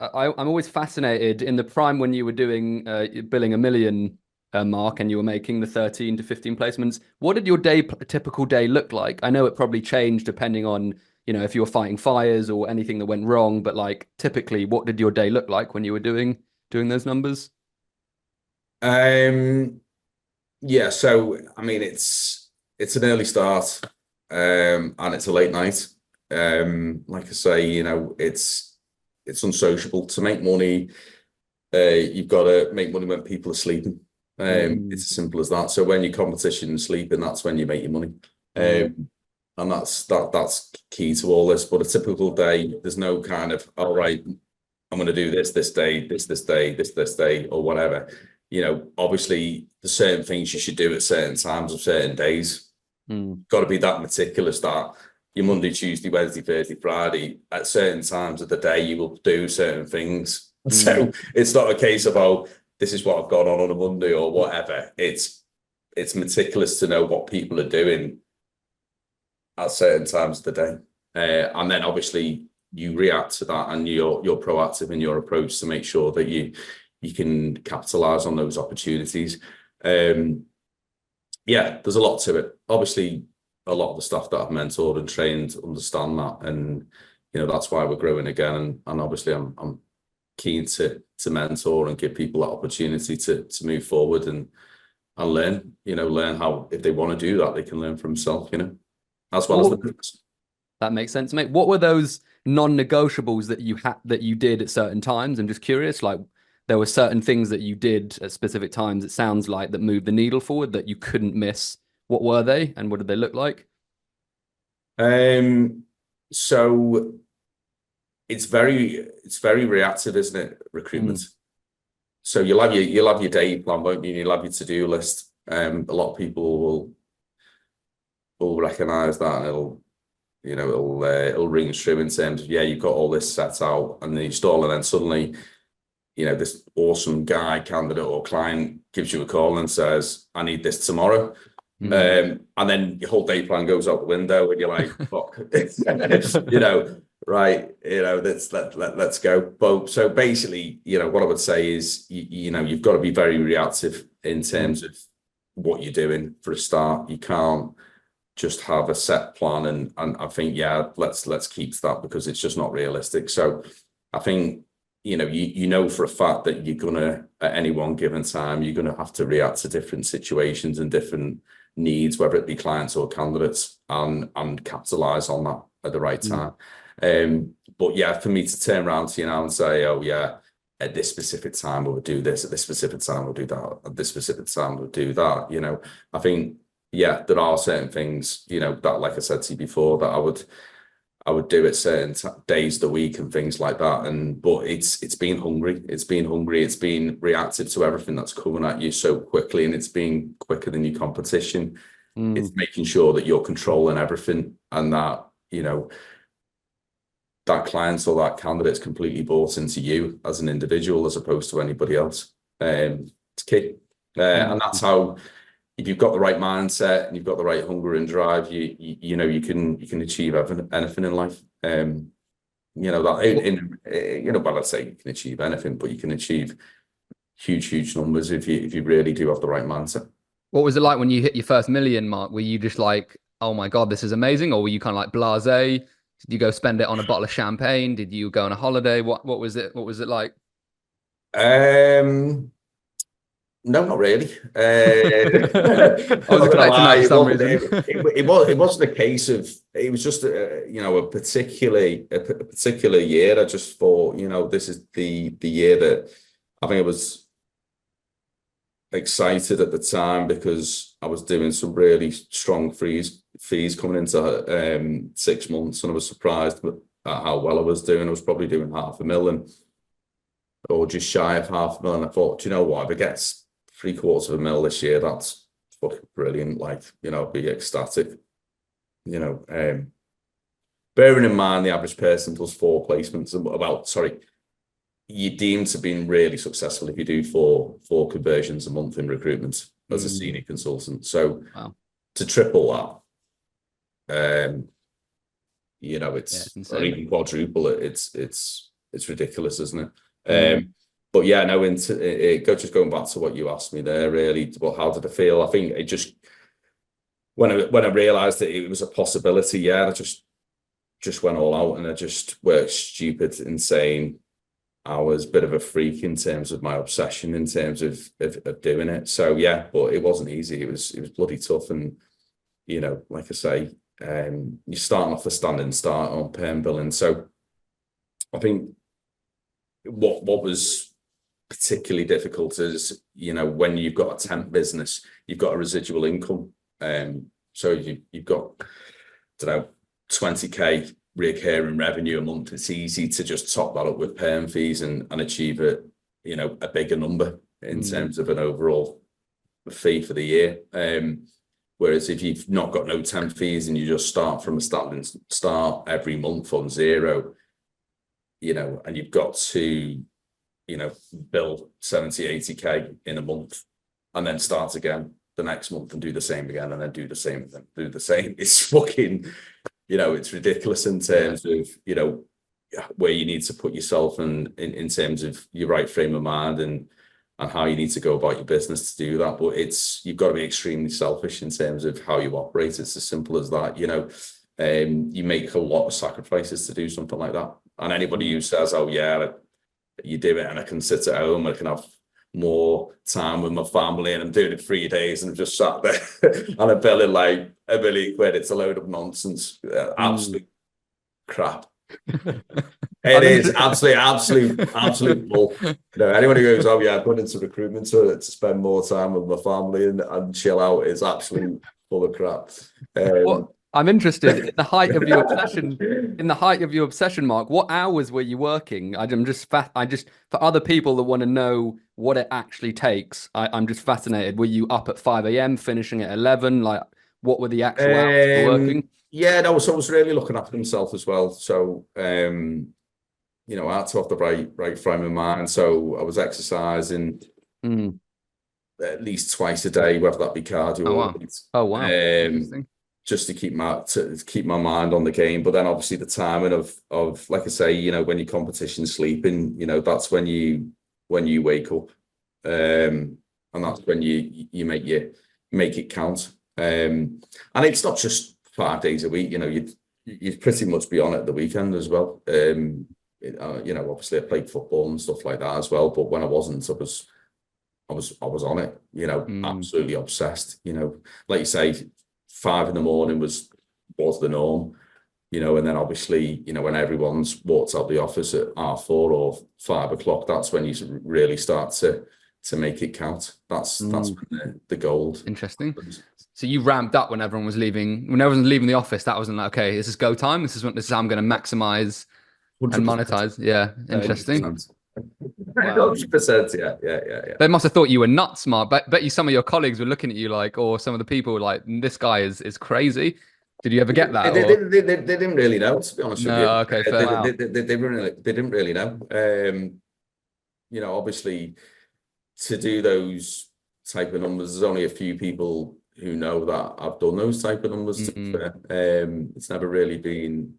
I'm always fascinated in the prime when you were doing billing 1 million mark and you were making the 13 to 15 placements. What did your typical day look like? I know it probably changed depending on if you were fighting fires or anything that went wrong, but like typically, what did your day look like when you were doing those numbers? Yeah, so I mean it's an early start, and it's a late night. Like I say, it's unsociable. To make money, you've got to make money when people are sleeping. It's as simple as that. So when your competition is sleeping, that's when you make your money. And that's key to all this. But a typical day, there's no kind of, all right, I'm going to do this day, this day, this day, or whatever. Obviously, there's certain things you should do at certain times of certain days. Got to be that meticulous that your Monday, Tuesday, Wednesday, Thursday, Friday, at certain times of the day, you will do certain things. So it's not a case of, oh, this is what I've got on a Monday or whatever. It's meticulous to know what people are doing at certain times of the day. And then obviously you react to that, and you're proactive in your approach to make sure that you can capitalize on those opportunities. Yeah, there's a lot to it. Obviously, a lot of the staff that I've mentored and trained understand that, and that's why we're growing again. And obviously, I'm keen to mentor and give people that opportunity to move forward and learn. Learn how, if they want to do that, they can learn for themselves. As well as the business. That makes sense, mate. What were those non-negotiables that you did at certain times? I'm just curious. Like, there were certain things that you did at specific times, it sounds like, that moved the needle forward that you couldn't miss. What were they, and what did they look like? So it's very reactive, isn't it? Recruitment. So you'll have your day plan, won't you? You'll have your to-do list. A lot of people will recognize that, and it'll ring true in terms of, yeah, you've got all this set out, and then you stall, and then suddenly, this awesome guy, candidate or client gives you a call and says, I need this tomorrow. And then your whole day plan goes out the window and you're like, fuck, you know, right, you know, let's go. But so basically, you know, what I would say is, you know, you've got to be very reactive in terms of what you're doing for a start. You can't just have a set plan and I think, yeah, let's keep to that, because it's just not realistic. So I think, you know, you know for a fact that you're gonna, at any one given time, you're gonna have to react to different situations and different needs, whether it be clients or candidates, and capitalize on that at the right time. But yeah, for me to turn around to you now and say, oh yeah, at this specific time we'll do this, at this specific time we'll do that, at this specific time we'll do that, you know, I think, yeah, there are certain things, you know, that, like I said to you before, that I would do at certain days of the week and things like that. But it's been hungry. It's been reactive to everything that's coming at you so quickly, and it's been quicker than your competition. It's making sure that you're controlling everything, and that, you know, that client or that candidate's completely bought into you as an individual as opposed to anybody else. It's key. And that's how, if you've got the right mindset and you've got the right hunger and drive, you know, you can achieve anything in life. You know, that you know, well, let's say you can achieve anything, but you can achieve huge numbers if you really do have the right mindset. What was it like when you hit your first million mark? Were you just like, oh my God, this is amazing? Or were you kind of like blasé? Did you go spend it on a bottle of champagne? Did you go on a holiday? What was it? What was it like? No, not really. I was expecting that for some reason. It wasn't a case of, it was just you know, a particular year. I just thought, you know, this is the year that I think I was excited at the time, because I was doing some really strong fees coming into 6 months, and I was surprised at how well I was doing. I was probably doing $500,000 or just shy of $500,000. I thought, do you know what, if it gets $750,000 this year, that's fucking brilliant. Like, you know, be ecstatic. You know, bearing in mind the average person does 4 placements, you're deemed to be really successful if you do four conversions a month in recruitment as a senior consultant. So to triple that, you know, it's or even quadruple it. It's ridiculous, isn't it? But yeah, no, just going back to what you asked me there, really, well, how did I feel? I think it just, when I realized that it was a possibility, yeah, I just went all out, and I just worked stupid, insane hours, bit of a freak in terms of my obsession, in terms of doing it. So yeah, but it wasn't easy. It was bloody tough. And, you know, like I say, you're starting off the standing start on perm billing. So I think what was particularly difficult is, you know, when you've got a temp business, you've got a residual income. So you've got, I don't know, 20k recurring revenue a month. It's easy to just top that up with perm fees and achieve a bigger number in terms of an overall fee for the year. Whereas if you've not got no temp fees and you just start from a standing start every month on zero, you know, and you've got to, you know, bill 70-80k in a month and then start again the next month and do the same again and then do the same and then do the same. It's fucking, you know, it's ridiculous in terms of, you know, where you need to put yourself in terms of your right frame of mind and how you need to go about your business to do that. But you've got to be extremely selfish in terms of how you operate. It's as simple as that, you know. You make a lot of sacrifices to do something like that. And anybody who says, oh yeah, you do it and I can sit at home, I can have more time with my family and I'm doing it 3 days and I'm just sat there and I'm billing like £1 million, it's a load of nonsense. Absolute crap. It is absolute bull. You know, anyone who goes, oh yeah, I've gone into recruitment to spend more time with my family and chill out, is absolutely full of crap. Well, I'm interested in the height of your obsession. In the height of your obsession, Mark, what hours were you working? I'm just for other people that want to know what it actually takes. I'm just fascinated. Were you up at 5 a.m. finishing at 11? Like, what were the actual hours for working? Yeah, no. So I was really looking after himself as well. So you know, I had to have the right frame of mind. So I was exercising. at least twice a day, whether that be cardio Oh or wow. weights. Oh wow. Interesting. Just to keep my mind on the game. But then obviously the timing of like I say, you know, when your competition's sleeping, you know, that's when you wake up, and that's when you make it count. And it's not just 5 days a week. You know, you'd pretty much be on it the weekend as well. You know, obviously I played football and stuff like that as well. But when I wasn't, I was on it. You know, absolutely obsessed. You know, like you say, 5 in the morning was the norm, you know, and then obviously, you know, when everyone's walked out the office at 4:30 or 5 o'clock, that's when you really start to make it count. That's when the gold. Interesting. So you ramped up when everyone was leaving. When everyone was leaving the office, that wasn't like, okay, this is go time. This is how I'm going to maximize 100%. and monetize. Yeah, interesting. 100%. Yeah. They must have thought you were nuts, Mark. Bet you some of your colleagues were looking at you like, or some of the people like, this guy is crazy. Did you ever get that? They didn't really know, to be honest with you. Okay, fair. They didn't really know. You know, obviously, to do those type of numbers, there's only a few people who know that I've done those type of numbers. It's never really been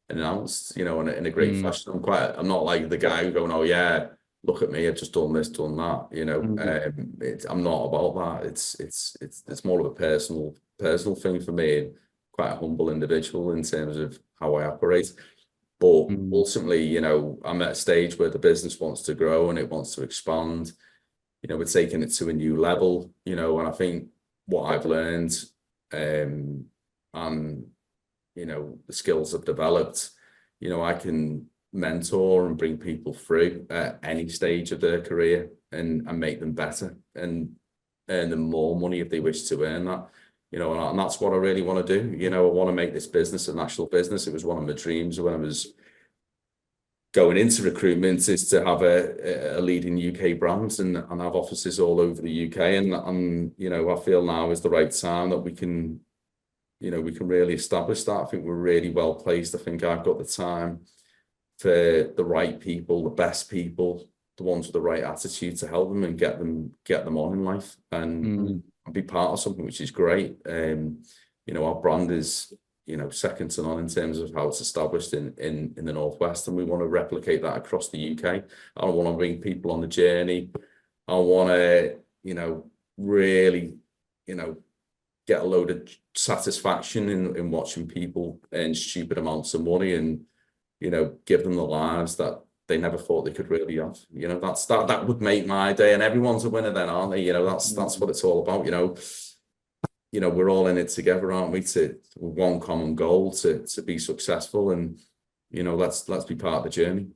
announced, you know, in a great fashion. I'm not like the guy who going, oh yeah, look at me, I've just done this, done that, you know. I'm not about that. It's more of a personal thing for me. Quite a humble individual in terms of how I operate. But ultimately, you know, I'm at a stage where the business wants to grow and it wants to expand. You know, we're taking it to a new level, you know, and I think what I've learned, and you know, the skills I've developed, you know, I can mentor and bring people through at any stage of their career and make them better and earn them more money if they wish to earn that, you know, and that's what I really want to do. You know, I want to make this business a national business. It was one of my dreams when I was going into recruitment, is to have a leading UK brand and have offices all over the UK. And you know, I feel now is the right time that we can, you know, we can really establish that. I think we're really well placed. I think I've got the time for the right people, the best people, the ones with the right attitude to help them and get them on in life and be part of something which is great. You know, our brand is, you know, second to none in terms of how it's established in the Northwest, and we want to replicate that across the UK. I want to bring people on the journey. I want to, you know, really, you know, get a load of satisfaction in watching people earn stupid amounts of money and, you know, give them the lives that they never thought they could really have. You know, that would make my day, and everyone's a winner then, aren't they? You know, that's what it's all about. You know, we're all in it together, aren't we? To one common goal to be successful, and you know, let's be part of the journey.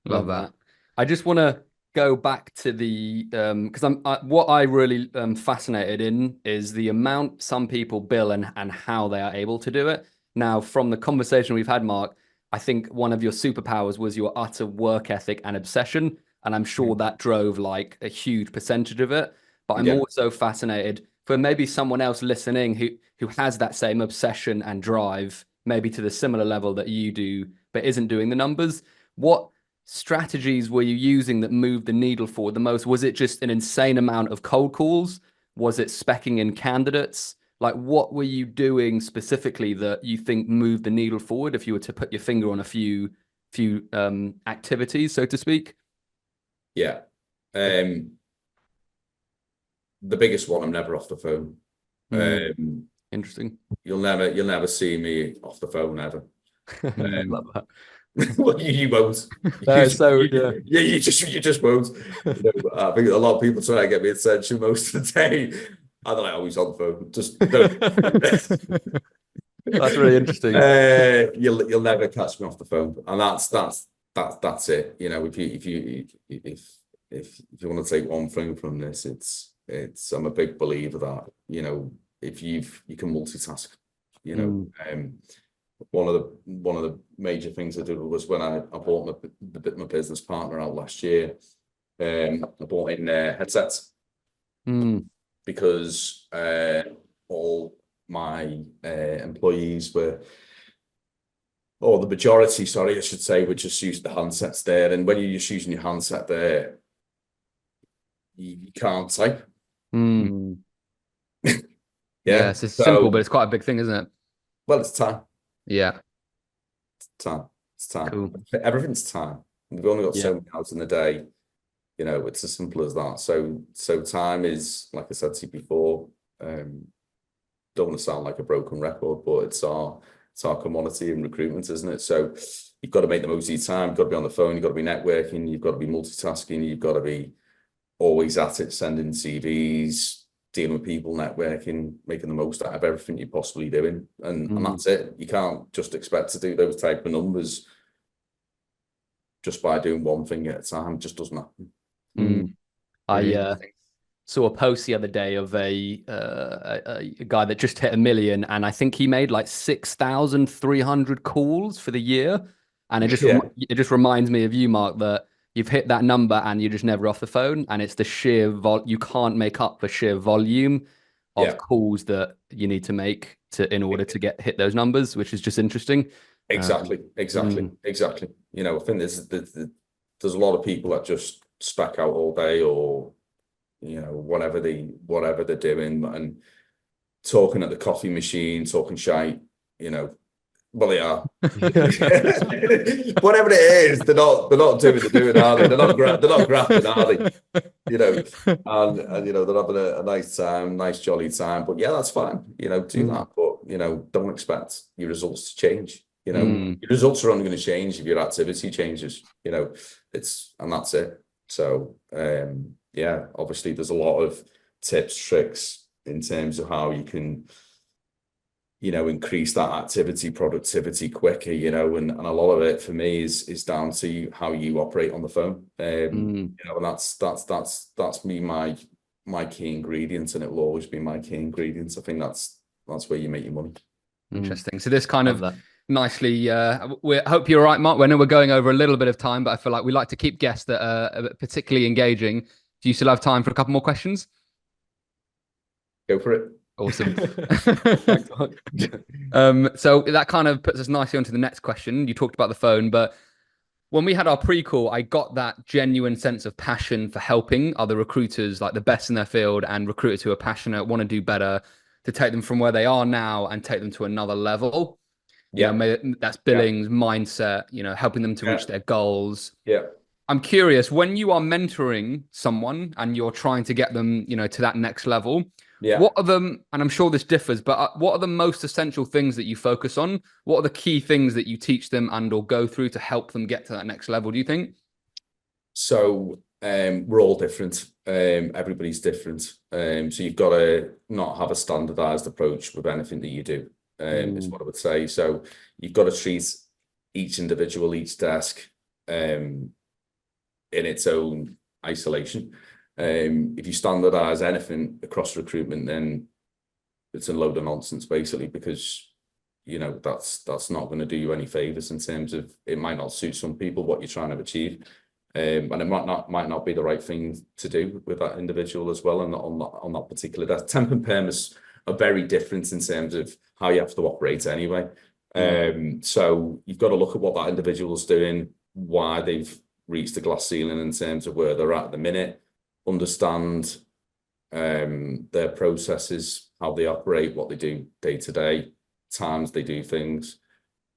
Love that. I just want to go back to the because what I really fascinated in is the amount some people bill and how they are able to do it. Now, from the conversation we've had, Mark, I think one of your superpowers was your utter work ethic and obsession, and I'm sure that drove like a huge percentage of it. But I'm also fascinated for maybe someone else listening who has that same obsession and drive, maybe to the similar level that you do, but isn't doing the numbers. What strategies were you using that moved the needle forward the most? Was it just an insane amount of cold calls? Was it speccing in candidates? Like, what were you doing specifically that you think moved the needle forward, if you were to put your finger on a few activities, so to speak? Yeah. The biggest one, I'm never off the phone. Interesting. You'll never see me off the phone ever. Love that. Well, you won't. You just won't. You know, I think a lot of people try to get me attention most of the day. I don't like always on the phone. Just don't. That's really interesting. You'll never catch me off the phone, and that's it. You know, if you want to take one thing from this, it's I'm a big believer that, you know, if you can multitask. You know, one of the major things I did was when I bought my business partner out last year. I bought in headsets because all my employees were, or the majority, sorry, I should say, were just using the handsets there. And when you're just using your handset there, you can't type. Mm. Yeah. It's simple, but So, it's quite a big thing, isn't it? well, it's time. Yeah. Time. It's time. Cool. Everything's time. We've only got Yeah. so many hours in the day. You know, it's as simple as that. So time is, like I said to you before, don't want to sound like a broken record, but it's our commodity in recruitment, isn't it? So you've got to make the most of your time. You've got to be on the phone. You've got to be networking. You've got to be multitasking. You've got to be always at it, sending CVs, dealing with people, networking, making the most out of everything you're possibly doing. And that's it. You can't just expect to do those type of numbers just by doing one thing at a time. It just doesn't happen. Mm. Really I interesting. saw a post the other day of a guy that just hit 1 million, and I think he made like 6,300 calls for the year. And it Yeah. just reminds me of you, Mark, that you've hit that number and you're just never off the phone, and it's the sheer you can't make up for sheer volume of Yeah. calls that you need to make in order to hit those numbers, which is just interesting. Exactly. You know, I think there's a lot of people that just spec out all day, or you know, whatever they're doing, and talking at the coffee machine, talking shite, you know. Well, they are. Whatever it is, they're not doing, are they? They're not grappling, are they? You know, and you know, they're having a nice time, nice jolly time. But yeah, that's fine. You know, do that. But you know, don't expect your results to change. You know, your results are only going to change if your activity changes. You know, and that's it. So yeah, obviously there's a lot of tips, tricks in terms of how you can, you know, increase that activity, productivity quicker, you know, and a lot of it for me is down to how you operate on the phone. You know, and that's me, my key ingredient, and it will always be my key ingredient. I think that's where you make your money. Interesting. So this kind Love of that. nicely, we hope you're all right, Mark. I know we're going over a little bit of time, but I feel like we like to keep guests that are particularly engaging. Do you still have time for a couple more questions? Go for it. Awesome. So that kind of puts us nicely onto the next question. You talked about the phone, but when we had our pre-call, I got that genuine sense of passion for helping other recruiters, like the best in their field, and recruiters who are passionate, want to do better, to take them from where they are now and take them to another level. You know, that's billings, mindset, you know, helping them to reach their goals. Yeah. I'm curious, when you are mentoring someone and you're trying to get them, you know, to that next level, what are them, and I'm sure this differs, but what are the most essential things that you focus on? What are the key things that you teach them and or go through to help them get to that next level, do you think? So we're all different. Everybody's different. So you've got to not have a standardized approach with anything that you do, is what I would say. So you've got to treat each individual, each desk, in its own isolation. If you standardize anything across recruitment, then it's a load of nonsense, basically, because you know that's not going to do you any favors in terms of, it might not suit some people what you're trying to achieve, and it might not be the right thing to do with that individual as well, and on that particular desk. Temp and perm are very different in terms of how you have to operate anyway. So you've got to look at what that individual's doing, why they've reached the glass ceiling in terms of where they're at the minute, understand their processes, how they operate, what they do day to day, times they do things,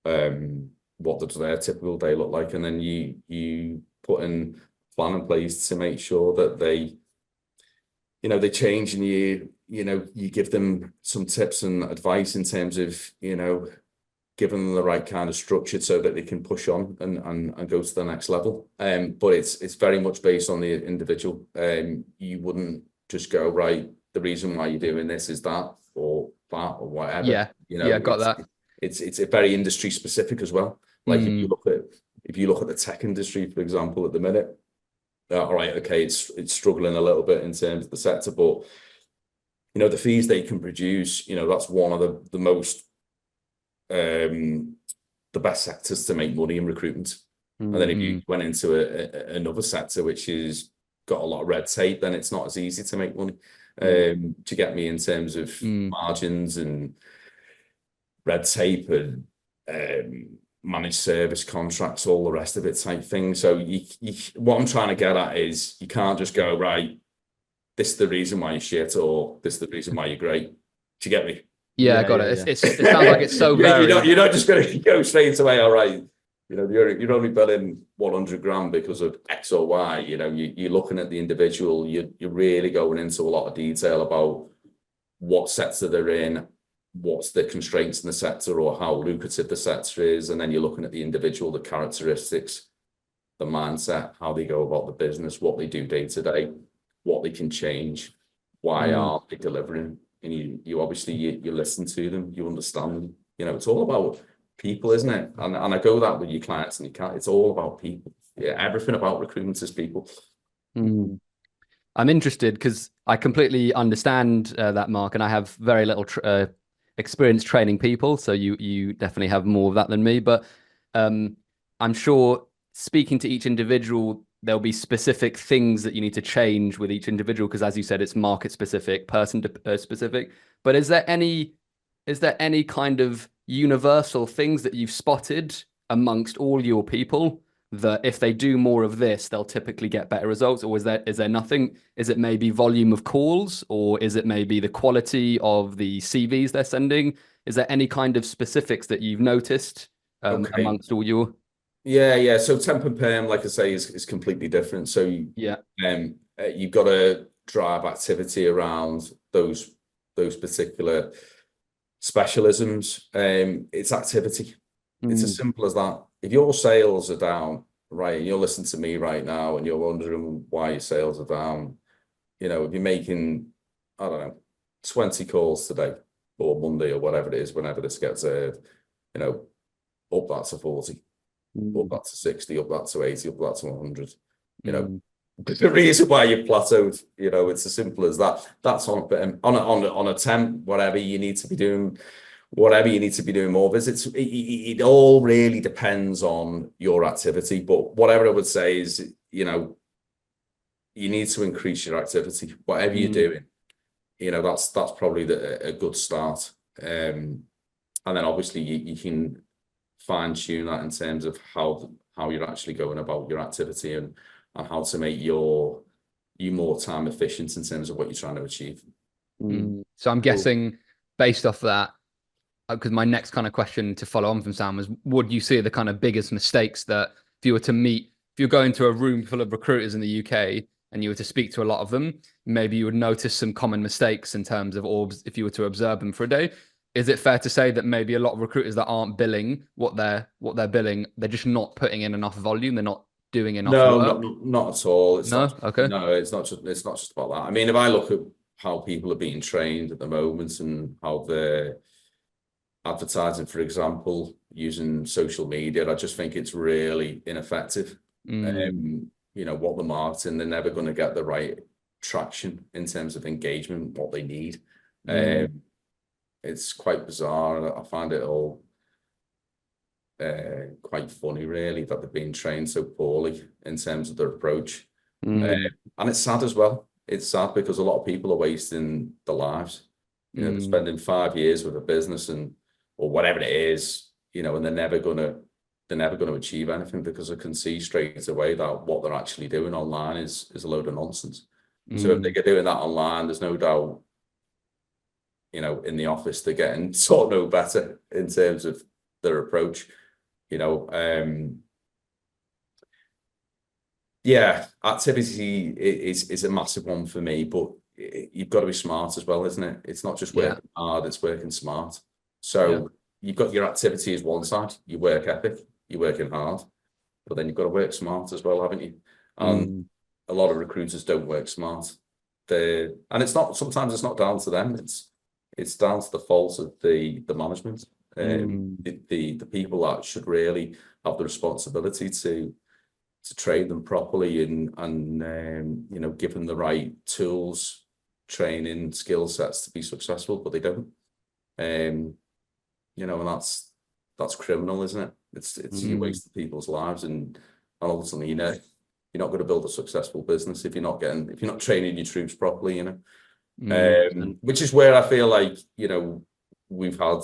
what does their typical day look like, and then you put in a plan in place to make sure that they, you know, they change, and you give them some tips and advice in terms of, you know, giving them the right kind of structure so that they can push on and go to the next level. But it's very much based on the individual. You wouldn't just go, right, the reason why you're doing this is that or whatever. Yeah. You know, got that. It's a very industry specific as well. Like if you look at the tech industry, for example, at the minute, all right, okay, it's struggling a little bit in terms of the sector, but you know, the fees they can produce, you know, that's one of the most the best sectors to make money in recruitment. And then if you went into another sector which is got a lot of red tape, then it's not as easy to make money. To get me in terms of margins and red tape and managed service contracts, all the rest of it type thing. So what I'm trying to get at is, you can't just go, right, this is the reason why you're shit, or this is the reason why you're great. Do you get me? Yeah, I got it. It sounds like it's so varied. You're not just going to go straight away. All right, you're only billing 100 grand because of X or Y. You're looking at the individual. You're really going into a lot of detail about what sector they're in, what's the constraints in the sector, or how lucrative the sector is, and then you're looking at the individual, the characteristics, the mindset, how they go about the business, what they do day to day, what they can change, why aren't they delivering. And you obviously you listen to them, you understand them. It's all about people, isn't it? And I go that with your clients and it's all about people. Yeah, everything about recruitment is people. I'm interested because I completely understand that, Mark, and I have very little experience training people. So you definitely have more of that than me. But I'm sure speaking to each individual, there'll be specific things that you need to change with each individual, because as you said, it's market specific, person specific. But is there any kind of universal things that you've spotted amongst all your people that if they do more of this, they'll typically get better results? Or is there nothing? Is it maybe volume of calls, or is it maybe the quality of the CVs they're sending? Is there any kind of specifics that you've noticed amongst all your? Yeah. So temp and perm, like I say, is completely different. So you've got to drive activity around those particular specialisms. It's activity. It's as simple as that. If your sales are down, right, and you're listening to me right now and you're wondering why your sales are down, if you're making, I don't know, 20 calls today or Monday or whatever it is, whenever this gets aired, up that to 40. Up that to 60, up that to 80, up that to 100. The reason why you plateaued, it's as simple as that. That's on a temp, whatever you need to be doing more visits. It all really depends on your activity. But whatever I would say is, you need to increase your activity, whatever you're doing. That's probably a good start. And then obviously you can fine tune that in terms of how you're actually going about your activity and how to make you more time efficient in terms of what you're trying to achieve. So I'm guessing based off that, because my next kind of question to follow on from Sam was, what do you see are the kind of biggest mistakes that if you're going to a room full of recruiters in the UK and you were to speak to a lot of them, maybe you would notice some common mistakes in terms of orbs if you were to observe them for a day. Is it fair to say that maybe a lot of recruiters that aren't billing what they're billing, they're just not putting in enough volume, they're not doing enough work? No, not at all. No, it's not just about that. I mean, if I look at how people are being trained at the moment and how they're advertising, for example, using social media, I just think it's really ineffective. What the marketing, they're never going to get the right traction in terms of engagement, what they need. It's quite bizarre. I find it all quite funny, really, that they're being trained so poorly in terms of their approach. And it's sad as well. It's sad because a lot of people are wasting their lives. They're spending 5 years with a business or whatever it is, and they're never gonna achieve anything because I can see straight away that what they're actually doing online is a load of nonsense. So if they're doing that online, there's no doubt, in the office, they're getting sort of no better in terms of their approach. Activity is a massive one for me, but you've got to be smart as well, isn't it? It's not just working hard, it's working smart. So you've got your activity as one side, your work ethic, you're working hard, but then you've got to work smart as well, haven't you? And a lot of recruiters don't work smart. Sometimes it's not down to them, it's down to the fault of the management. The people that should really have the responsibility to train them properly and give them the right tools, training, skill sets to be successful, but they don't. And that's criminal, isn't it? It's you wasting people's lives, and ultimately, you're not going to build a successful business if you're not training your troops properly, which is where I feel like, we've had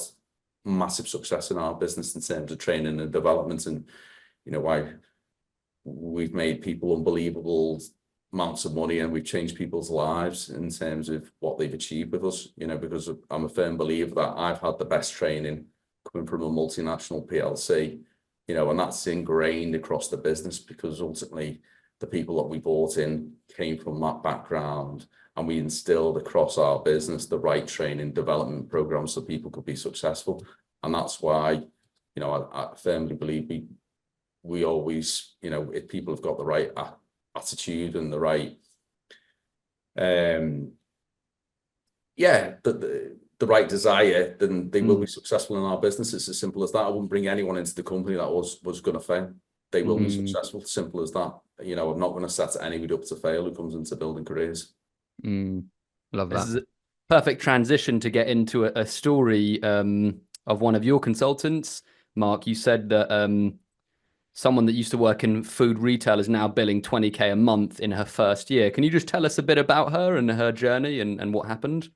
massive success in our business in terms of training and development, and why we've made people unbelievable amounts of money, and we've changed people's lives in terms of what they've achieved with us, because I'm a firm believer that I've had the best training coming from a multinational PLC, and that's ingrained across the business, because ultimately the people that we brought in came from that background, and we instilled across our business the right training development programs so people could be successful. And that's why, I firmly believe we always, if people have got the right attitude and the right, the right desire, then they will be successful in our business. It's as simple as that. I wouldn't bring anyone into the company that was going to fail. They will be successful. Simple as that. I'm not going to set anybody up to fail who comes into building careers. Love that. This is a perfect transition to get into a story of one of your consultants. Mark, you said that someone that used to work in food retail is now billing 20K a month in her first year. Can you just tell us a bit about her and her journey and what happened?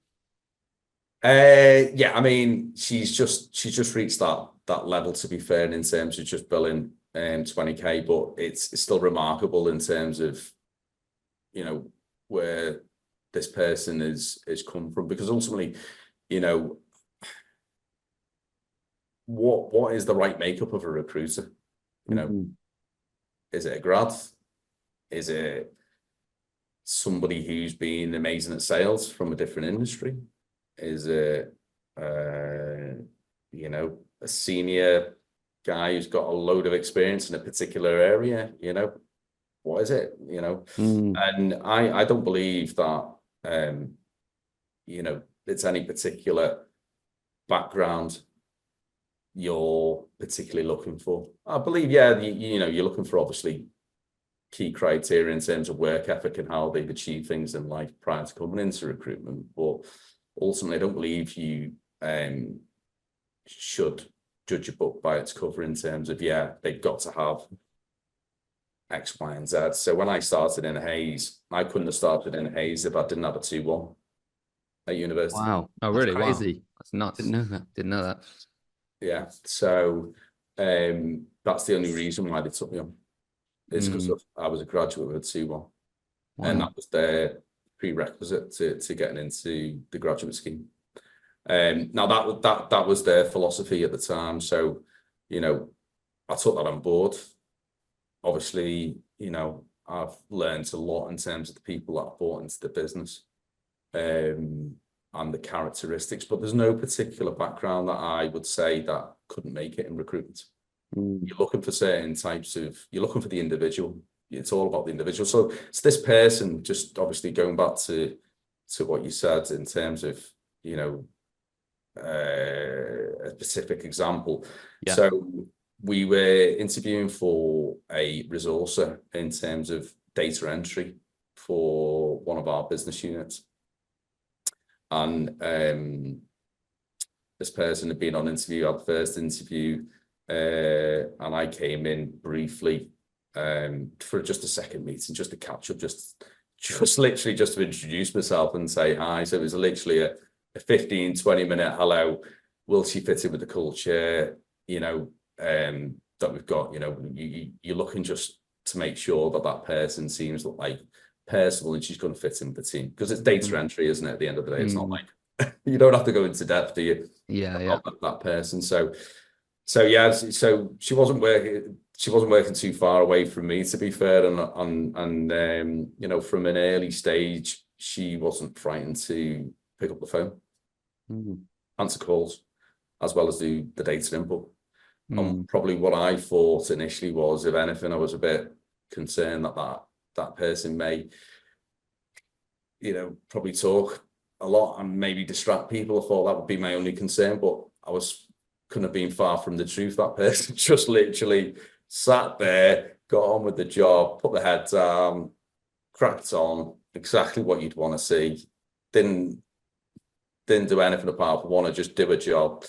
Yeah, I mean, she's just reached that level, to be fair, in terms of just billing 20K, but it's still remarkable in terms of where this person is come from, because ultimately, what is the right makeup of a recruiter? Is it a grad? Is it somebody who's been amazing at sales from a different industry? Is it a senior guy who's got a load of experience in a particular area? What is it? And I don't believe that it's any particular background you're particularly looking for. I believe, you're looking for obviously key criteria in terms of work ethic and how they've achieved things in life prior to coming into recruitment. But ultimately, I don't believe you should judge a book by its cover in terms of, they've got to have X, Y, and Z. So when I started in Hayes, I couldn't have started in Hayes if I didn't have a 2-1 at university. Wow. Oh, really? That's crazy. Wow. That's nuts. Didn't know that. Yeah. So that's the only reason why they took me on. It's because I was a graduate with a 2-1. Wow. And that was their prerequisite to getting into the graduate scheme. Now that was their philosophy at the time. So, I took that on board. Obviously, I've learned a lot in terms of the people that I brought into the business and the characteristics, but there's no particular background that I would say that couldn't make it in recruitment. You're looking for certain types of, you're looking for the individual. It's all about the individual. So it's this person, just obviously going back to what you said in terms of, a specific example. Yeah. So we were interviewing for a resourcer in terms of data entry for one of our business units. And this person had been on interview, our first interview, and I came in briefly for just a second meeting, just to catch up, just literally just to introduce myself and say hi. So it was literally a 15-20 minute hello. Will she fit in with the culture? That we've got. You're looking just to make sure that person seems like personal and she's going to fit in with the team, because it's data entry, isn't it? At the end of the day, it's not like you don't have to go into depth, do you? That person. So she wasn't working too far away from me, to be fair, and from an early stage, she wasn't frightened to pick up the phone, answer calls, as well as do the data input. And probably what I thought initially was, if anything, I was a bit concerned that person may, probably talk a lot and maybe distract people. I thought that would be my only concern, but couldn't have been far from the truth. That person just literally sat there, got on with the job, put the head down, cracked on, exactly what you'd want to see. Didn't do anything apart from want to just do a job,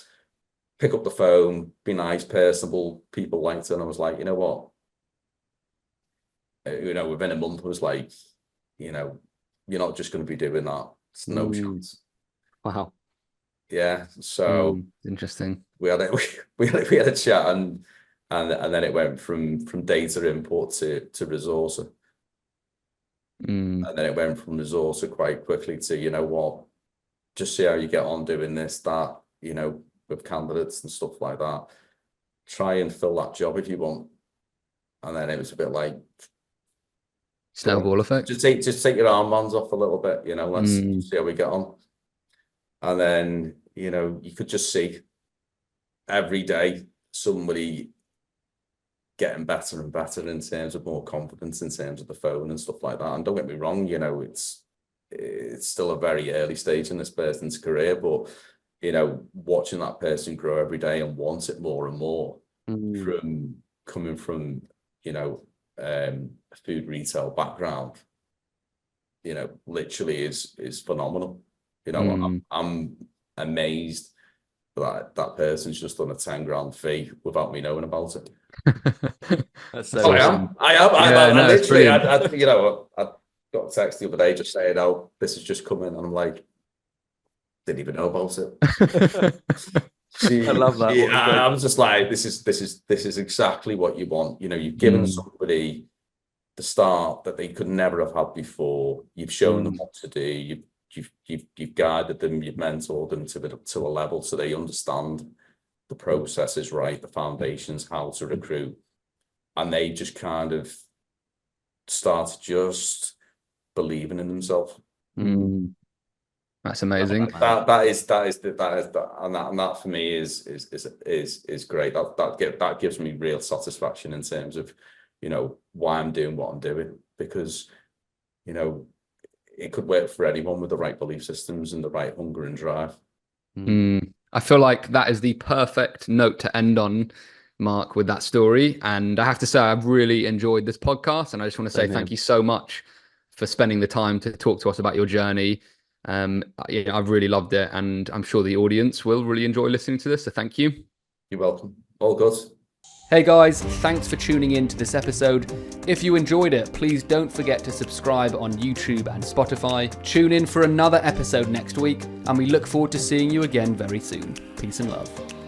pick up the phone, be nice, personable. People liked it, and I was like, you know what? Within a month, I was like, you're not just going to be doing that. It's no chance. Wow. Yeah. So interesting. We had a chat, and then it went from data input to resource. And then it went from resourcer quite quickly to, you know what, just see how you get on doing this, that, you know, with candidates and stuff like that. Try and fill that job if you want. And then it was a bit like snowball effect. Just take your armbands off a little bit, you know, let's see how we get on. And then, you know, you could just see every day somebody getting better and better in terms of more confidence in terms of the phone and stuff like that. And don't get me wrong, you know, it's still a very early stage in this person's career, but, you know, watching that person grow every day and want it more and more from coming from, you know, a food retail background, you know, literally is phenomenal. You know, I'm amazed that person's just done a 10 grand fee without me knowing about it. That's so awesome. I literally, you know, I got a text the other day just saying, "Oh, this has just come in," and I'm like, didn't even know about it. I love that. I was just like, this is exactly what you want. You know, you've given somebody the start that they could never have had before. You've shown them what to do. You've guided them. You've mentored them to a level so they understand the processes, right, the foundations, how to recruit, and they just kind of start just believing in themselves. That's amazing. That is and that for me is great. That gives me real satisfaction in terms of, you know, why I'm doing what I'm doing, because, you know, it could work for anyone with the right belief systems and the right hunger and drive. I feel like that is the perfect note to end on, Mark, with that story. And I have to say, I've really enjoyed this podcast, and I just want to say thank you so much for spending the time to talk to us about your journey. Yeah, I've really loved it, and I'm sure the audience will really enjoy listening to this. So thank you. You're welcome. All good. Hey guys, thanks for tuning in to this episode. If you enjoyed it, please don't forget to subscribe on YouTube and Spotify. Tune in for another episode next week, and we look forward to seeing you again very soon. Peace and love.